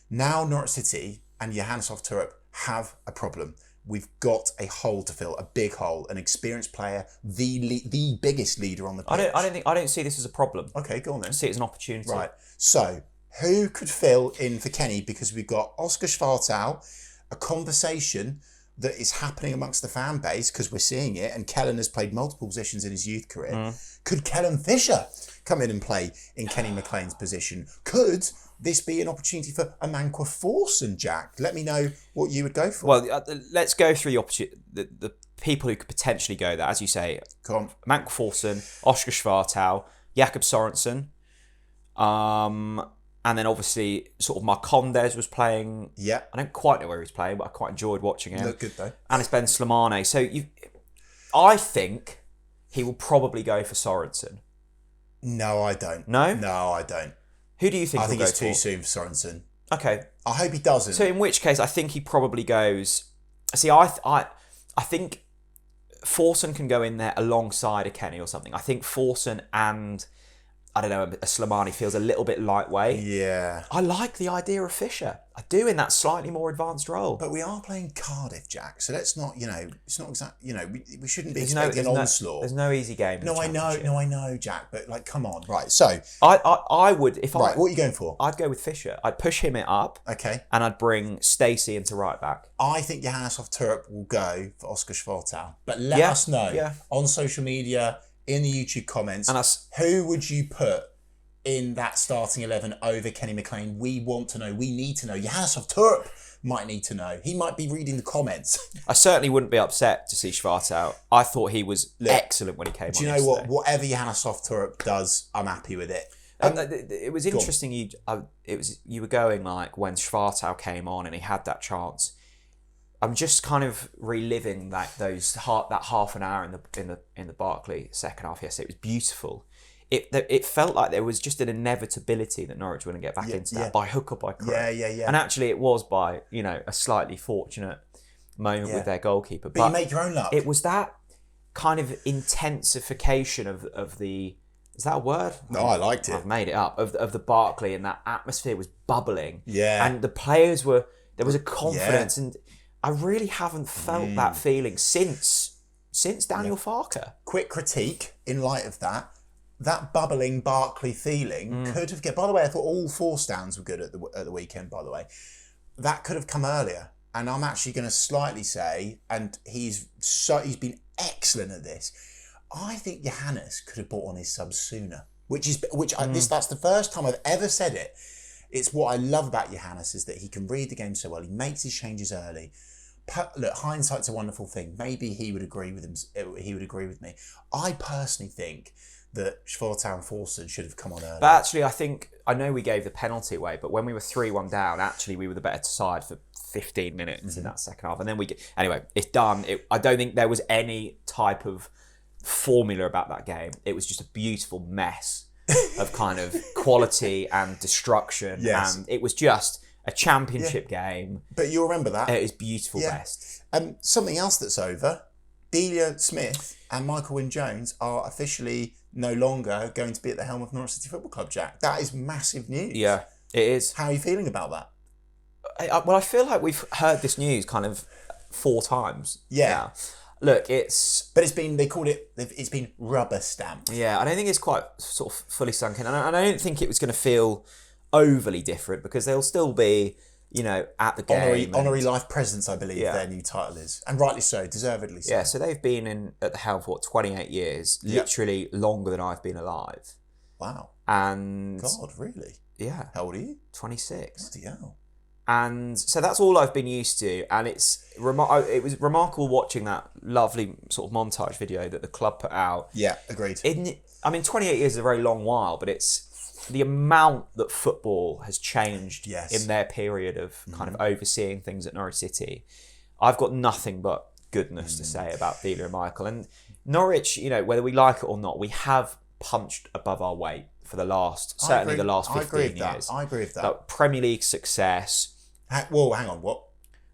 Now Norwich City and Johannes Hoff Thorup have a problem. We've got a hole to fill, a big hole, an experienced player, the biggest leader on the pitch. I don't see this as a problem. Okay, go on then. I see it as an opportunity. Right. So who could fill in for Kenny? Because we've got Oscar Schwartau, a conversation that is happening amongst the fan base, because we're seeing it, and Kellen has played multiple positions in his youth career. Could Kellen Fisher come in and play in Kenny McLean's position? Could this be an opportunity for a Manqua Forsen, Jack? Let me know what you would go for. Well, let's go through the people who could potentially go there. As you say, Come on. Manqua Forsen, Oscar Schwartau, Jakob Sorensen, and then obviously sort of Marcondes was playing. Yeah. I don't quite know where he was playing, but I quite enjoyed watching him. Looked good though. And it's Ben Slimane. So I think he will probably go for Sorensen. No, I don't. No? No, I don't. Who do you think I think he'll it's go too for? soon for Sorensen. Okay. I hope he doesn't. So in which case, I think he probably goes... See, I think Forsen can go in there alongside a Kenny or something. I think Forsen and, I don't know, a Slimani feels a little bit lightweight. Yeah. I like the idea of Fisher. I do, in that slightly more advanced role. But we are playing Cardiff, Jack, so let's not, it's not exactly, we shouldn't be There's expecting an onslaught. There's no easy game. No, I know, Jack, but like, come on. Right, so. I would, Right, what are you going for? I'd go with Fisher. I'd push him it up. Okay. And I'd bring Stacey into right back. I think Johannes Hoff Thorup will go for Oscar Schwartau. But let us know on social media, in the YouTube comments, And who would you put in that starting 11 over Kenny McLean? We want to know. We need to know. Johannes Hoff Thorup might need to know. He might be reading the comments. I certainly wouldn't be upset to see Schwartau. I thought he was excellent when he came on. Do you know what? Whatever Johannes Hoff Thorup does, I'm happy with it. It was interesting. You were going like when Schwartau came on and he had that chance. I'm just kind of reliving that half an hour in the Barclay second half. Yes, it was beautiful. It felt like there was just an inevitability that Norwich were going to get back into that by hook or by crook. Yeah. And actually, it was by a slightly fortunate moment with their goalkeeper. But you make your own luck. It was that kind of intensification of the. Is that a word? No, I liked it. I've made it up. Of the Barclay, and that atmosphere was bubbling. Yeah. And the players were. There was a confidence, and I really haven't felt that feeling since Daniel Farker. Quick critique in light of that. That bubbling Barclay feeling could have... By the way, I thought all 4 stands were good at the weekend, by the way. That could have come earlier. And I'm actually going to slightly say, and he's been excellent at this, I think Johannes could have brought on his subs sooner. That's the first time I've ever said it. It's what I love about Johannes is that he can read the game so well. He makes his changes early. Look, hindsight's a wonderful thing. Maybe he would agree with him. He would agree with me. I personally think that Schwartau and Forsen should have come on earlier. But actually, I know we gave the penalty away, but when we were 3-1 down, actually we were the better side for 15 minutes in that second half. And then anyway, it's done. I don't think there was any type of formula about that game. It was just a beautiful mess of kind of quality and destruction. Yes. And it was just a championship game. But you'll remember that. It is beautiful best. Something else that's over, Delia Smith and Michael Wynne-Jones are officially no longer going to be at the helm of Norwich City Football Club, Jack. That is massive news. Yeah, it is. How are you feeling about that? I feel like we've heard this news kind of 4 times. Yeah. Now. Look, it's been rubber stamped. Yeah, I don't think it's quite sort of fully sunk in. And I don't think it was going to feel overly different because they'll still be, at the game. Honorary life presence, I believe their new title is. And rightly so, deservedly so. Yeah, so they've been at the helm for 28 years, literally longer than I've been alive. Wow. And... God, really? Yeah. How old are you? 26. Bloody hell. And so that's all I've been used to. And it was remarkable watching that lovely sort of montage video that the club put out. Yeah, agreed. 28 years is a very long while, but it's the amount that football has changed in their period of kind of overseeing things at Norwich City. I've got nothing but goodness to say about Delia and Michael. And Norwich, whether we like it or not, we have punched above our weight for the last 15 years. I agree with that. Like Premier League success. Well, hang on, what?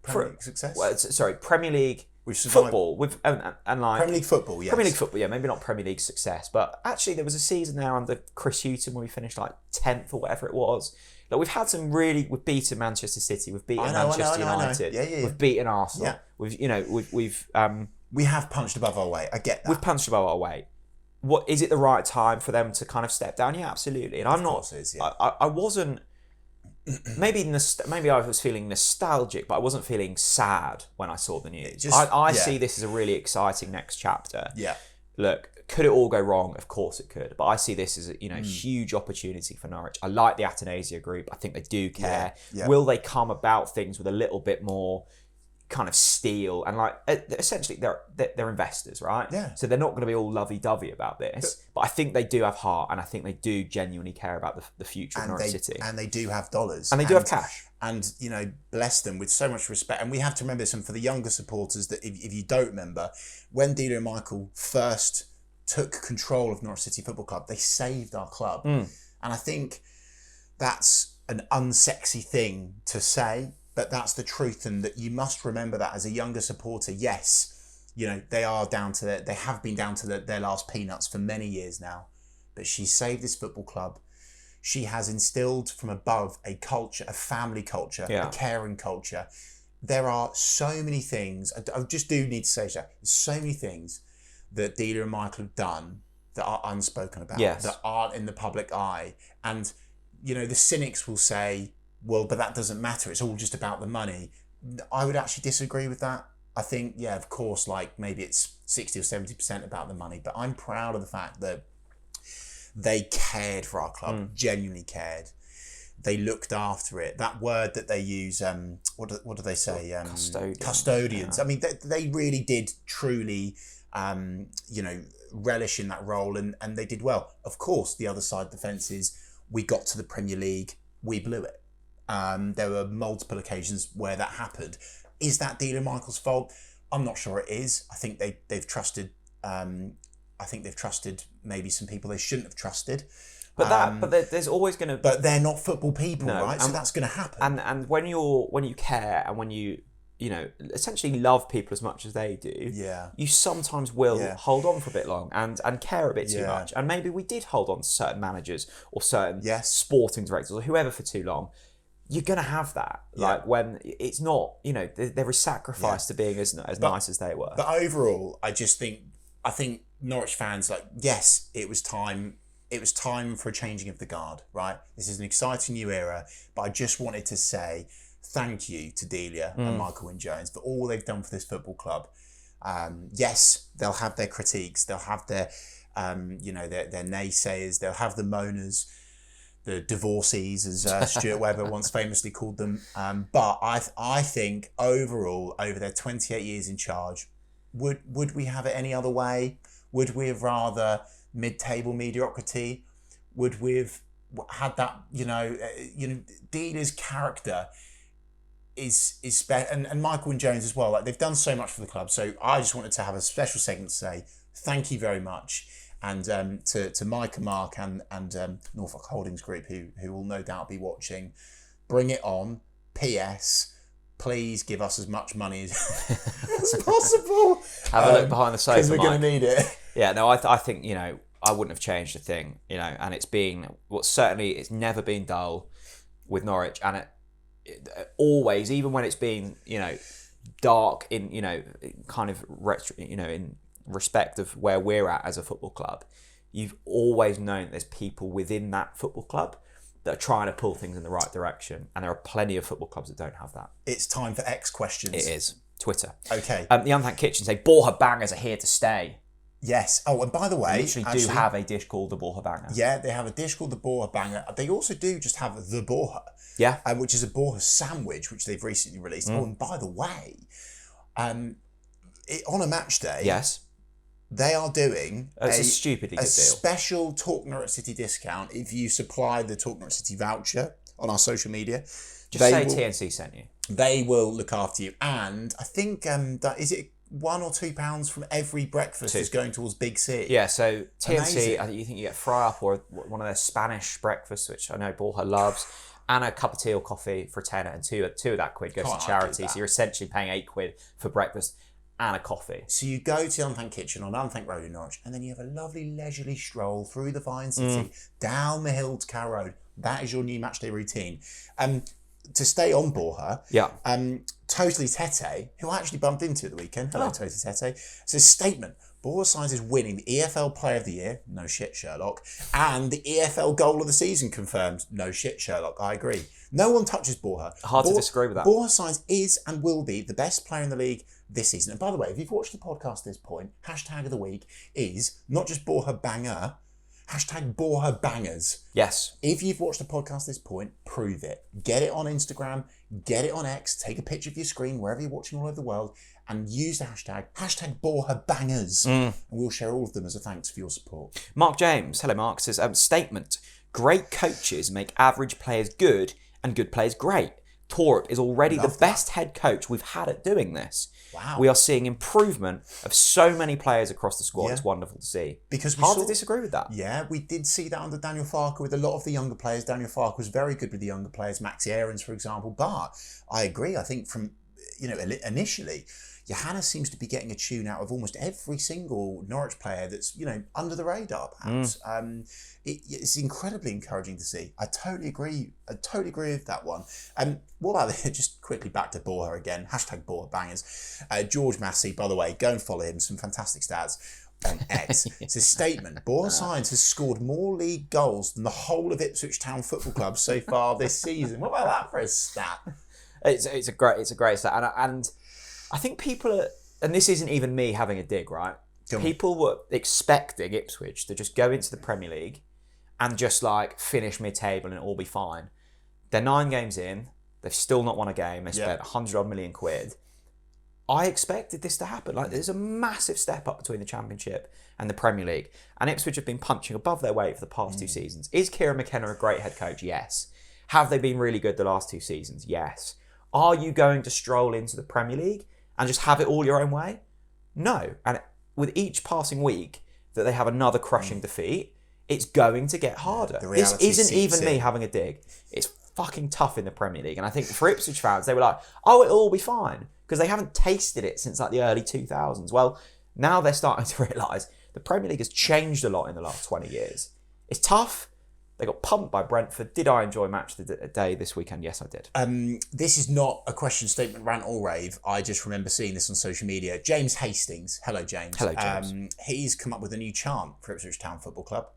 Premier League success? Well, Premier League football. Premier League football, yes. Premier League football, yeah, maybe not Premier League success, but actually there was a season there under Chris Hughton where we finished like 10th or whatever it was. Like we've had some we've beaten Manchester City, we've beaten Manchester United, we've beaten Arsenal. Yeah. We have punched above our weight. I get that. We've punched above our weight. What is it the right time for them to kind of step down? Yeah, absolutely. And I'm not. Of course it is, yeah. I wasn't maybe I was feeling nostalgic, but I wasn't feeling sad when I saw the news. I see this as a really exciting next chapter. Yeah. Look, could it all go wrong? Of course it could, but I see this as a huge opportunity for Norwich. I like the Athanasia group. I think they do care. Yeah. Will they come about things with a little bit more kind of steel, and like essentially they're investors, right? Yeah. So they're not going to be all lovey-dovey about this, but I think they do have heart, and I think they do genuinely care about the future of Norwich City. And they do have dollars. And they do have cash. And, bless them with so much respect. And we have to remember this, and for the younger supporters, that if you don't remember, when Delia and Michael first took control of Norwich City Football Club, they saved our club. And I think that's an unsexy thing to say, but that's the truth, and that you must remember that as a younger supporter. Yes, they have been down to their last peanuts for many years now, but she saved this football club. She has instilled from above a culture, a family culture, a caring culture. There are so many things, I just do need to say that, there's so many things that Delia and Michael have done that are unspoken about, that aren't in the public eye. And, the cynics will say, well, but that doesn't matter. It's all just about the money. I would actually disagree with that. I think, of course, like maybe it's 60 or 70% about the money, but I'm proud of the fact that they cared for our club, genuinely cared. They looked after it. That word that they use, what do they say? Custodians. Yeah. I mean, they really did truly, relish in that role, and they did well. Of course, the other side of the fence is we got to the Premier League, we blew it. There were multiple occasions where that happened. Is that Delia and Michael's fault? I'm not sure it is. I think they've trusted. They've trusted maybe some people they shouldn't have trusted. But there's always going to. But they're not football people, right? So that's going to happen. And when you care, and when you essentially love people as much as they do, you sometimes will hold on for a bit long and care a bit too much. And maybe we did hold on to certain managers or certain sporting directors or whoever for too long. You're going to have that, like when it's not, there is sacrifice to being as nice as they were. But overall, I think Norwich fans, yes, it was time for a changing of the guard, right? This is an exciting new era, but I just wanted to say thank you to Delia and Michael Wynne-Jones for all they've done for this football club. Yes, they'll have their critiques, they'll have their naysayers, they'll have the moaners, the divorcees, as Stuart Webber once famously called them. But I think overall, over their 28 years in charge, would we have it any other way? Would we have rather mid-table mediocrity? Would we have had that? Delia's character is and Michael and Jones as well. Like, they've done so much for the club. So I just wanted to have a special segment to say thank you very much. And to Mike and Mark and Norfolk Holdings Group, who will no doubt be watching, bring it on. P.S. Please give us as much money as possible. Have a look behind the sofa, because we're going to need it. Yeah, no, I think I wouldn't have changed a thing, and it's never been dull with Norwich, and it always, even when it's been dark in kind of in respect of where we're at as a football club, you've always known there's people within that football club that are trying to pull things in the right direction, and there are plenty of football clubs that don't have that. It's time for X questions. It is. Twitter. Okay. The Unthanked Kitchen say Borja bangers are here to stay. Yes. Oh, and by the way, they literally do have a dish called the Borja banger. Yeah, they have a dish called the Borja banger. They also do just have the Borja. Yeah. Which is a Borja sandwich, which they've recently released. Oh, and by the way, on a match day, yes, they are doing a stupidly good deal. Special Talk Norwich City discount if you supply the Talk Norwich City voucher on our social media. Just say TNC sent you. They will look after you. And I think, is it £1 or £2 from every breakfast is going towards Big C? Yeah, so TNC, Amazing. I think you get fry up or one of their Spanish breakfasts, which I know Borja loves, and a cup of tea or coffee for £10, and two of that quid goes to charity. So you're essentially paying £8 for breakfast and a coffee. So you go to the Unthanked Kitchen on Unthanked Road in Norwich, and then you have a lovely leisurely stroll through the fine city, down the hill to Carrow Road. That is your new matchday routine. To stay on Borja, Totally Tete, who I actually bumped into at the weekend. Hello, Totally Tete. It's a statement. Borja Sainz is winning the EFL Player of the Year. No shit, Sherlock. And the EFL Goal of the Season confirmed. No shit, Sherlock. I agree. No one touches Borja. Hard to disagree with that. Borja Sainz is and will be the best player in the league this season. And by the way, if you've watched the podcast at this point, hashtag of the week is not just Borja Banger, hashtag Borja Bangers. Yes. If you've watched the podcast at this point, prove it. Get it on Instagram, get it on X, take a picture of your screen wherever you're watching all over the world, and use the hashtag Borja Bangers. And we'll share all of them as a thanks for your support. Mark James, hello Mark, says, statement, great coaches make average players good and good players great. Thorup is already the best head coach we've had at doing this. Wow. We are seeing improvement of so many players across the squad. It's wonderful to see. Because Hard to disagree with that. Yeah, we did see that under Daniel Farke with a lot of the younger players. Daniel Farke was very good with the younger players, Maxi Aarons, for example. But I agree. I think from, initially, Johannes seems to be getting a tune out of almost every single Norwich player that's, under the radar, perhaps. It's incredibly encouraging to see. I totally agree with that one. What about just quickly back to Borja again, hashtag Borja Bangers. George Massey, by the way, go and follow him, some fantastic stats on X. It's a statement. Borja Sainz has scored more league goals than the whole of Ipswich Town Football Club so far this season. What about that for a stat? It's a great stat. And I think people are, and this isn't even me having a dig, right? People were expecting Ipswich to just go into the Premier League and just finish mid-table and it'll all be fine. They're 9 games in. They've still not won a game. They spent 100-odd million quid. I expected this to happen. There's a massive step up between the Championship and the Premier League. And Ipswich have been punching above their weight for the past 2 seasons. Is Kieran McKenna a great head coach? Yes. Have they been really good the last 2 seasons? Yes. Are you going to stroll into the Premier League and just have it all your own way? No. And with each passing week that they have another crushing defeat, it's going to get harder. This isn't even me having a dig. It's fucking tough in the Premier League. And I think for Ipswich fans, they were like, oh, it'll all be fine. Because they haven't tasted it since the early 2000s. Well, now they're starting to realise the Premier League has changed a lot in the last 20 years. It's tough. They got pumped by Brentford. Did I enjoy Match of the Day this weekend? Yes, I did. This is not a question, statement, rant or rave. I just remember seeing this on social media. James Hastings. Hello, James. Hello, James. He's come up with a new chant for Ipswich Town Football Club.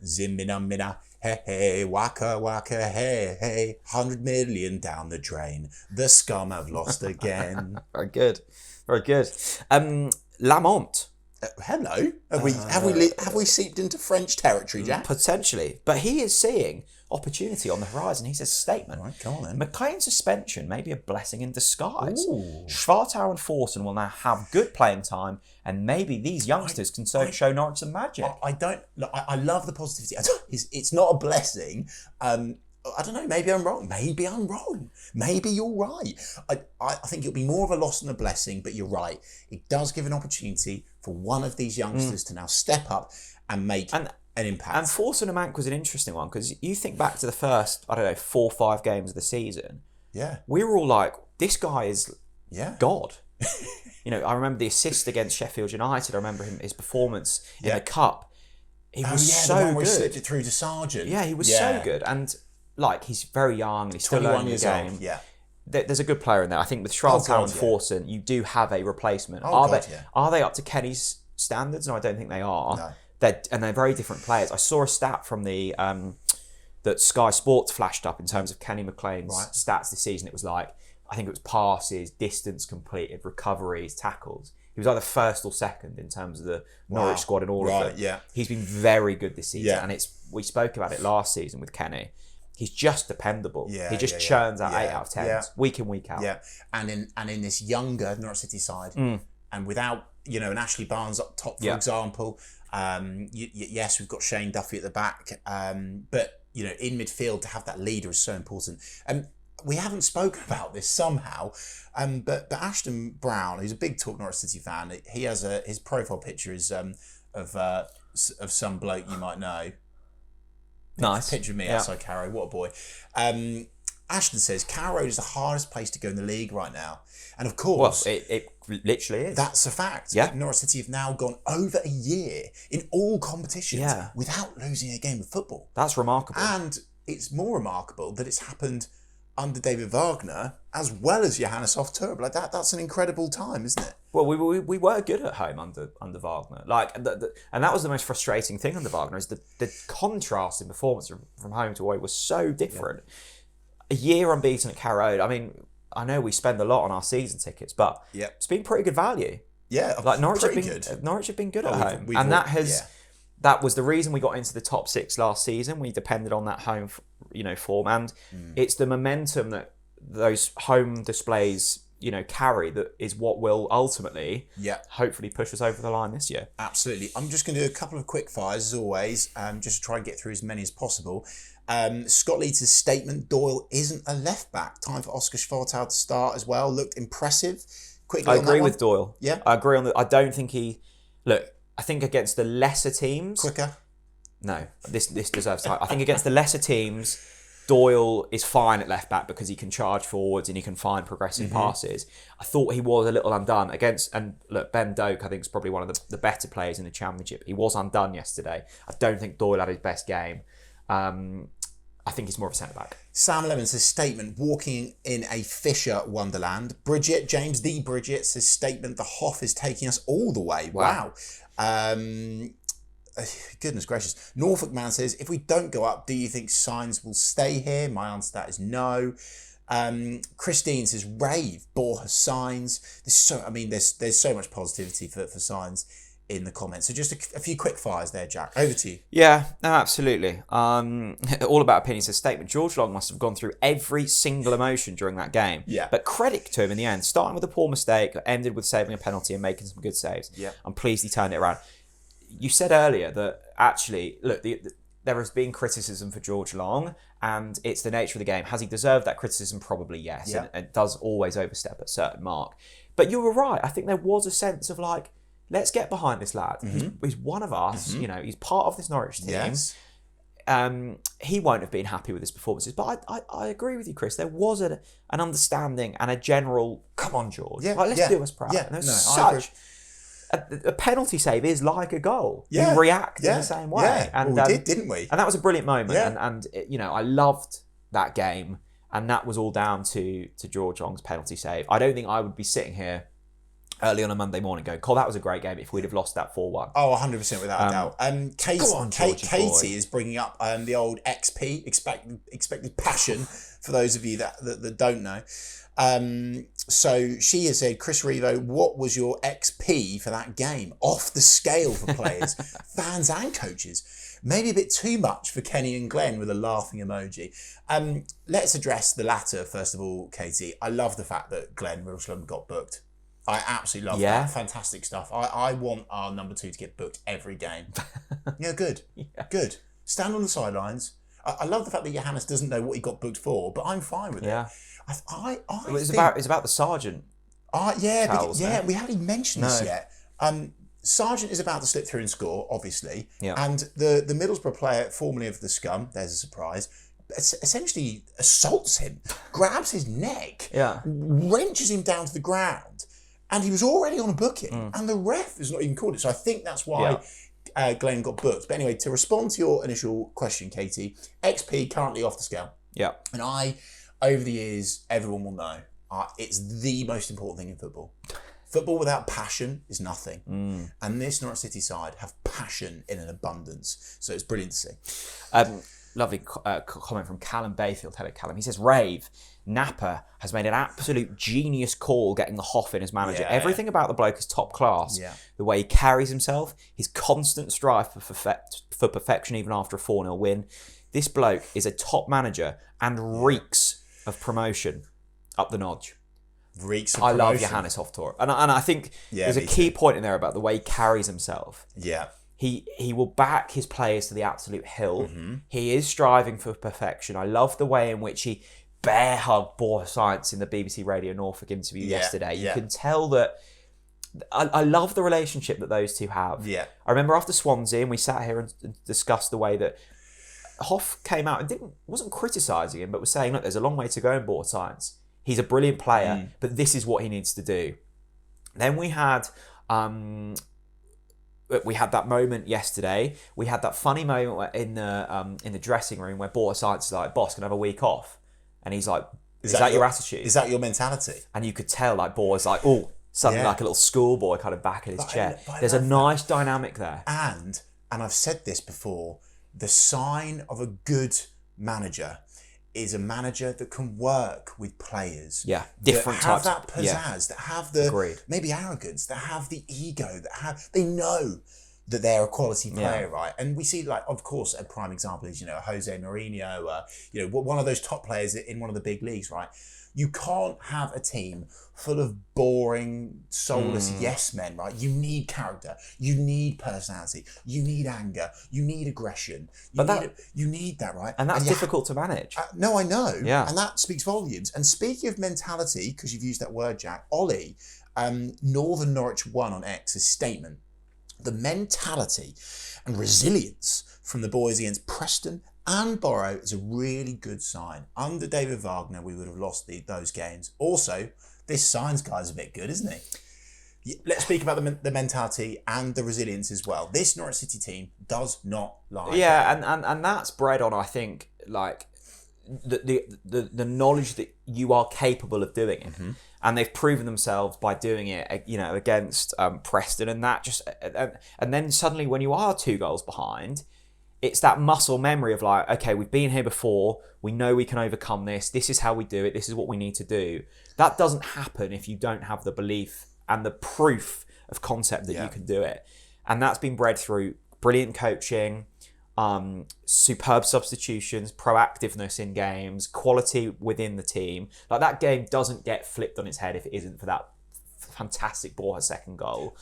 Zimmina mina, hey, hey, waka, waka, hey, hey, 100 million down the drain. The scum have lost again. Very good. Very good. Lamont. Hello. Have we seeped into French territory, Jack? Potentially. But he is seeing opportunity on the horizon. He says, statement. Right, go on then. McLean's suspension may be a blessing in disguise. Ooh. Schwartau and Forson will now have good playing time, and maybe these youngsters can show Norwich some magic. I love the positivity. It's not a blessing. I don't know, maybe I'm wrong. Maybe you're right. I think it'll be more of a loss than a blessing, but you're right. It does give an opportunity for one of these youngsters to now step up and make an impact. And Forson and Mank was an interesting one, because you think back to the first, 4 or 5 games of the season. Yeah. We were all like, this guy is God. I remember the assist against Sheffield United. I remember his performance in the Cup. He was so good. He slipped it through to Sargent. Yeah, he was so good. And he's very young and he's still learning the game. Old, yeah. There's a good player in there. I think with Schwartau and Forson, you do have a replacement. Are they up to Kenny's standards? No, I don't think they are. No. They're very different players. I saw a stat from that Sky Sports flashed up in terms of Kenny McLean's stats this season. It was I think it was passes, distance completed, recoveries, tackles. He was either first or second in terms of the Norwich squad in all of them. Yeah. He's been very good this season, and we spoke about it last season with Kenny. He's just dependable. He just churns out 8 out of 10 week in, week out. Yeah, and in this younger Norwich City side, and without an Ashley Barnes up top, for example. Yes, we've got Shane Duffy at the back, but in midfield to have that leader is so important. We haven't spoken about this somehow, but Ashton Brown, who's a big Talk Norwich City fan, he has his profile picture is of some bloke you might know. Nice. Picture of me outside Carrow. What a boy. Ashton says Carrow Road is the hardest place to go in the league right now. And of course... Well, it literally is. That's a fact. Yeah. Norwich City have now gone over a year in all competitions without losing a game of football. That's remarkable. And it's more remarkable that it's happened under David Wagner, as well as Johannes Hoff Thorup. Like that's an incredible time, isn't it? Well, we were good at home under Wagner. And that was the most frustrating thing under Wagner, is the contrast in performance from home to away was so different. Yeah. A year unbeaten at Carrow Road. I mean, I know we spend a lot on our season tickets, but it's been pretty good value. Yeah, like Norwich have been good at home, and that was the reason we got into the top 6 last season. We depended on that home, form, and it's the momentum that those home displays, carry that is what will ultimately, hopefully push us over the line this year. Absolutely. I'm just going to do a couple of quick fires as always, just to try and get through as many as possible. Scott Leeds' statement: Doyle isn't a left back. Time for Oscar Schwartau to start as well. Looked impressive. Quickly, I agree with Doyle. Yeah, I agree on that. I don't think I think against the lesser teams, quicker. No, this deserves time. I think against the lesser teams, Doyle is fine at left back because he can charge forwards and he can find progressive passes. I thought he was a little undone Ben Doak, I think, is probably one of the better players in the Championship. He was undone yesterday. I don't think Doyle had his best game. I think he's more of a centre-back. Sam Lemon says statement: walking in a Fisher wonderland. James D. Bridget says statement: the Hoff is taking us all the way. Wow. Goodness gracious. Norfolk Man says, if we don't go up, do you think Sainz will stay here? My answer to that is no. Christine says, rave, Borja Sainz. There's so much positivity for Sainz in the comments. So just a few quick fires there, Jack. Over to you. Yeah, no, absolutely. All about opinions. His statement: George Long must have gone through every single emotion during that game. Yeah. But credit to him in the end, starting with a poor mistake, ended with saving a penalty and making some good saves. Yeah. I'm pleased he turned it around. You said earlier that actually, look, there has been criticism for George Long, and it's the nature of the game. Has he deserved that criticism? Probably yes. Yeah. And does always overstep a certain mark. But you were right. I think there was a sense of let's get behind this lad. He's one of us. He's part of this Norwich team. Yes. He won't have been happy with his performances. But I agree with you, Chris. There was an understanding and a general, come on, George. Let's do us proud. Yeah. And there's a penalty save is like a goal. Yeah. You react in the same way. Yeah. And we did, didn't we? And that was a brilliant moment. Yeah. And I loved that game. And that was all down to George Long's penalty save. I don't think I would be sitting here early on a Monday morning going, Cole, that was a great game if we'd have lost that 4-1. Oh, 100% without a doubt. Katie is bringing up the old XP, expected passion, for those of you that don't know. So she has said, Chris Revo, what was your XP for that game? Off the scale for players, fans and coaches. Maybe a bit too much for Kenny and Glenn, with a laughing emoji. Let's address the latter first of all, Katie. I love the fact that Glenn Middlesbrough got booked. I absolutely love that. Fantastic stuff. I want our number 2 to get booked every game. Good. Good. Stand on the sidelines. I love the fact that Johannes doesn't know what he got booked for, but I'm fine with it. It's about the sergeant. We haven't mentioned this yet. Sargent is about to slip through and score, obviously. Yeah. And the Middlesbrough player, formerly of the Scum, there's a surprise, essentially assaults him, grabs his neck, wrenches him down to the ground, and he was already on a booking, and the ref has not even called it. So I think that's why Glenn got booked. But anyway, to respond to your initial question, Katie, XP currently off the scale. Yeah. And over the years, everyone will know, it's the most important thing in football. Football without passion is nothing. And this Norwich City side have passion in an abundance. So it's brilliant to see. Lovely comment from Callum Bayfield. Hello, Callum. He says, rave, Napa has made an absolute genius call getting the Hoff in as manager. Everything about the bloke is top class. The way he carries himself, his constant strive for perfection even after a 4-0 win. This bloke is a top manager and reeks of promotion up the notch. I love Johannes Hoff Thorup. And I think there's a key point in there about the way he carries himself. Yeah. He will back his players to the absolute hill. He is striving for perfection. I love the way in which he bear hugged Borja Sainz in the BBC Radio Norfolk interview yesterday. You can tell that. I love the relationship that those two have. Yeah. I remember after Swansea, and we sat here and discussed the way that Hoff came out and wasn't criticising him, but was saying, look, there's a long way to go in Borja Sainz. He's a brilliant player, but this is what he needs to do. Then we had that moment yesterday. We had that funny moment in the dressing room where Borja Sainz is like, boss, can I have a week off? And he's like, Is that your attitude? Is that your mentality? And you could tell, like, boys, like, oh, suddenly like a little schoolboy kind of back in his chair. There's a nice dynamic there. And I've said this before, the sign of a good manager is a manager that can work with players. Yeah, different types. That have that pizzazz, that have the maybe arrogance, that have the ego, they know that they're a quality player, right? And we see, like, of course, a prime example is, Jose Mourinho, one of those top players in one of the big leagues, right? You can't have a team full of boring, soulless yes men, right? You need character. You need personality. You need anger. You need aggression. You need that, right? And that's difficult to manage. No, I know. Yeah. And that speaks volumes. And speaking of mentality, because you've used that word, Jack, Ollie, Northern Norwich 1 on X's statement, the mentality and resilience from the boys against Preston and Borough is a really good sign. Under David Wagner, we would have lost those games. Also, this Sainz guy's a bit good, isn't he? Let's speak about the mentality and the resilience as well. This Norwich City team does not lie. Yeah, and that's bred on, I think, like the knowledge that you are capable of doing it. Mm-hmm. And they've proven themselves by doing it, against Preston, and that just and then suddenly when you are 2 goals behind, it's that muscle memory of like, okay, we've been here before, we know we can overcome this, this is how we do it, this is what we need to do. That doesn't happen if you don't have the belief and the proof of concept that you can do it. And that's been bred through brilliant coaching, superb substitutions, proactiveness in games, quality within the team. Like, that game doesn't get flipped on its head if it isn't for that fantastic Borja second goal.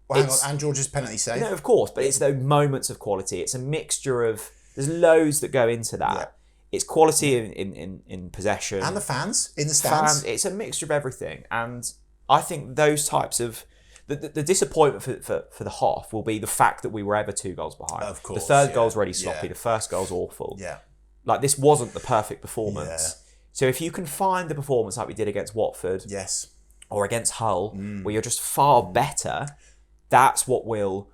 Well, hang on, and George's penalty save. No, of course, but it's those moments of quality. It's a mixture of, there's loads that go into that. Yeah. It's quality in possession. And the fans in the stands. It's a mixture of everything. And I think those types of, the disappointment for the Hoff will be the fact that we were ever 2 goals behind. Of course. The third goal's really sloppy. The first goal's awful. Yeah. Like, this wasn't the perfect performance. Yeah. So if you can find the performance like we did against Watford. Yes. Or against Hull, where you're just far better, that's what will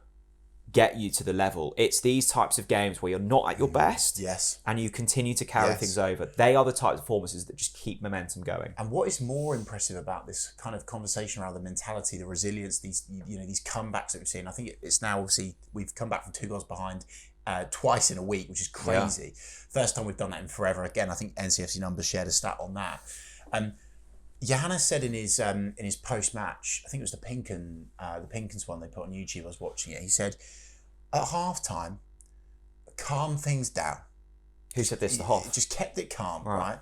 get you to the level. It's these types of games where you're not at your best. Yes. And you continue to carry things over. They are the types of performances that just keep momentum going. And what is more impressive about this kind of conversation around the mentality, the resilience, these comebacks that we've seen, I think it's now, obviously, we've come back from 2 goals behind twice in a week, which is crazy. Yeah. First time we've done that in forever. Again, I think NCFC Numbers shared a stat on that. Johannes said in his post-match, I think it was the Pinkins one they put on YouTube, I was watching it, he said, at half-time, calm things down. Who said this? The Hoff? He just kept it calm, right?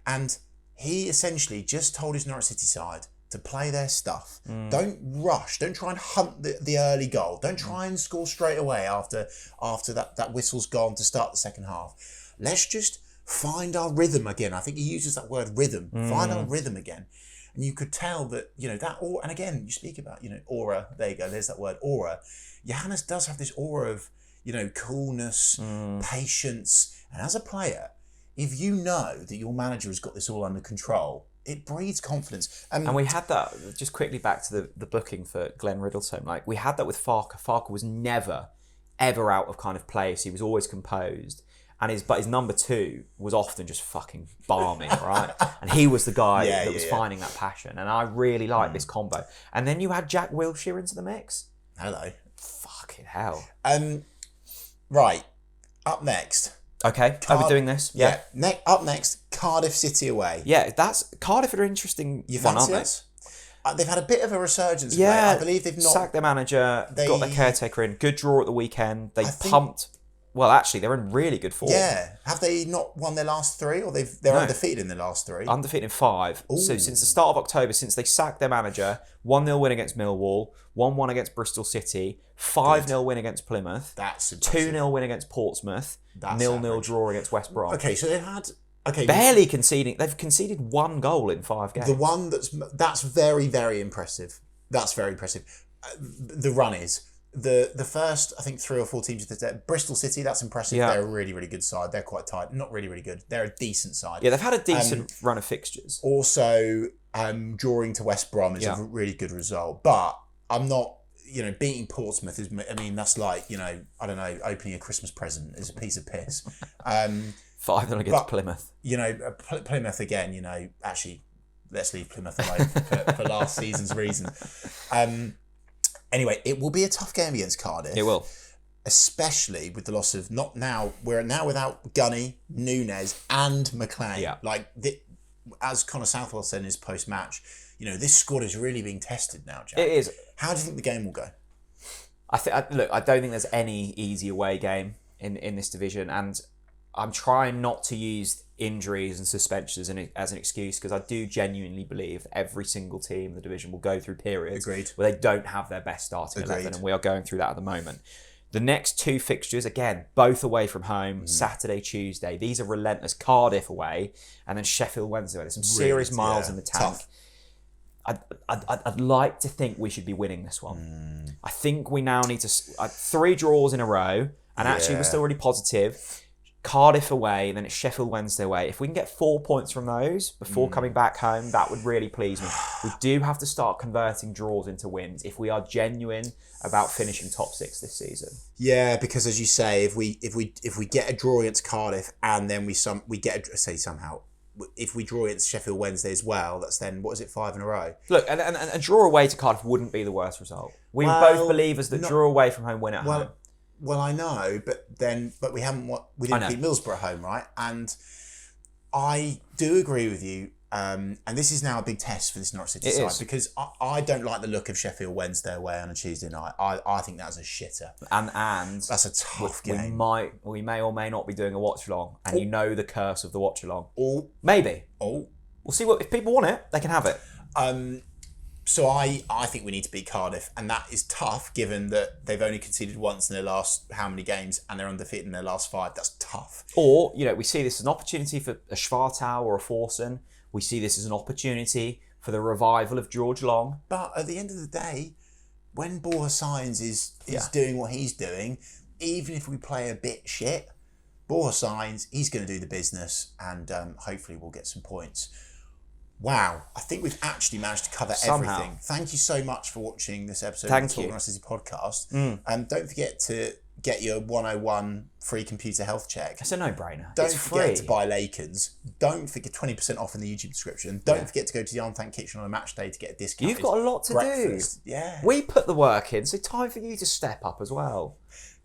And he essentially just told his Norwich City side to play their stuff. Don't rush. Don't try and hunt the early goal. Don't try and score straight away after that whistle's gone to start the second half. Let's just find our rhythm again. I think he uses that word rhythm. Find our rhythm again. And you could tell that, that aura, and again, you speak about, aura, there you go, there's that word, aura. Johannes does have this aura of, coolness, patience. And as a player, if you know that your manager has got this all under control, it breeds confidence. And we had that, just quickly back to the booking for Glenn Riddlesome, like, we had that with Farke. Farke was never, ever out of kind of place. He was always composed. But his number 2 was often just fucking balming, right? And he was the guy that was finding that passion. And I really liked this combo. And then you had Jack Wilshere into the mix. Hello. Fucking hell. Right. Up next. Okay. Are we doing this? Yeah. Up next, Cardiff City away. Yeah, Cardiff are an interesting one, aren't they? They've had a bit of a resurgence. Yeah. I believe they've not sacked their manager, got their caretaker in. Good draw at the weekend. They pumped. Well, actually, they're in really good form. Yeah. Have they not won their last 3? Or they're undefeated in their last 3? Undefeated in 5. Ooh. So since the start of October, since they sacked their manager, 1-0 win against Millwall, 1-1 against Bristol City, 5-0 win against Plymouth, that's impressive. 2-0 win against Portsmouth, 0-0 draw against West Brom. Okay, so they've had... barely conceding. They've conceded 1 goal in 5 games. The one that's very, very impressive. That's very impressive. The run is... The first, I think, 3 or 4 teams, Bristol City, that's impressive. Yeah. They're a really, really good side. They're quite tight. Not really, really good. They're a decent side. Yeah, they've had a decent run of fixtures. Also, drawing to West Brom is a really good result. But I'm not, beating Portsmouth is, that's like, I don't know, opening a Christmas present is a piece of piss. 5-0 against Plymouth. You know, Plymouth again, you know, actually, let's leave Plymouth alone for last season's reason. Anyway, it will be a tough game against Cardiff. It will. Especially with the loss of we're now without Gunny, Nunes, and McLean. Yeah. Like, as Connor Southwell said in his post-match, you know, this squad is really being tested now, Jack. It is. How do you think the game will go? Look, I don't think there's any easy away game in this division, and I'm trying not to use injuries and suspensions as an excuse, because I do genuinely believe every single team in the division will go through periods where they don't have their best starting 11, and we are going through that at the moment. The next 2 fixtures, again, both away from home, Saturday, Tuesday. These are relentless. Cardiff away, and then Sheffield Wednesday away. There's some serious miles in the tank. I'd like to think we should be winning this one. I think we now need to 3 draws in a row, and actually we're still really positive. Cardiff away, then it's Sheffield Wednesday away. If we can get 4 points from those before coming back home, that would really please me. We do have to start converting draws into wins if we are genuine about finishing top 6 this season. Yeah, because as you say, if we get a draw against Cardiff and then if we draw against Sheffield Wednesday as well, that's then, what is it, 5 in a row? Look, and a draw away to Cardiff wouldn't be the worst result. We both believers that draw away from home, win at home. Well, I know, but didn't beat Middlesbrough at home, right? And I do agree with you. And this is now a big test for this Norwich City side, because I don't like the look of Sheffield Wednesday away on a Tuesday night. I think that's a shitter. And that's a tough game. We may or may not be doing a watch along, and you know the curse of the watch along. Maybe. We'll see if people want it, they can have it. So I think we need to beat Cardiff, and that is tough given that they've only conceded once in their last how many games, and they're undefeated in their last 5. That's tough. Or, you know, we see this as an opportunity for a Schwartau or a Forsen. We see this as an opportunity for the revival of George Long. But at the end of the day, when Borja Sainz is doing what he's doing, even if we play a bit shit, Borja Sainz, he's going to do the business, and hopefully we'll get some points. Wow, I think we've actually managed to cover everything. Thank you so much for watching this episode of the TalkNorwichCity podcast. Don't forget to get your 101 free computer health check. It's a no-brainer. Don't forget to buy Lakens. Don't forget 20% off in the YouTube description. Don't forget to go to the Unthanked Kitchen on a match day to get a discount. You've got a lot to do. Yeah. We put the work in, so time for you to step up as well.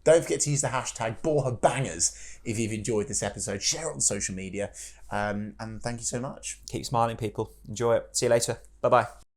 Don't forget to use the hashtag BorjaBangers if you've enjoyed this episode. Share it on social media. And thank you so much. Keep smiling, people. Enjoy it. See you later. Bye-bye.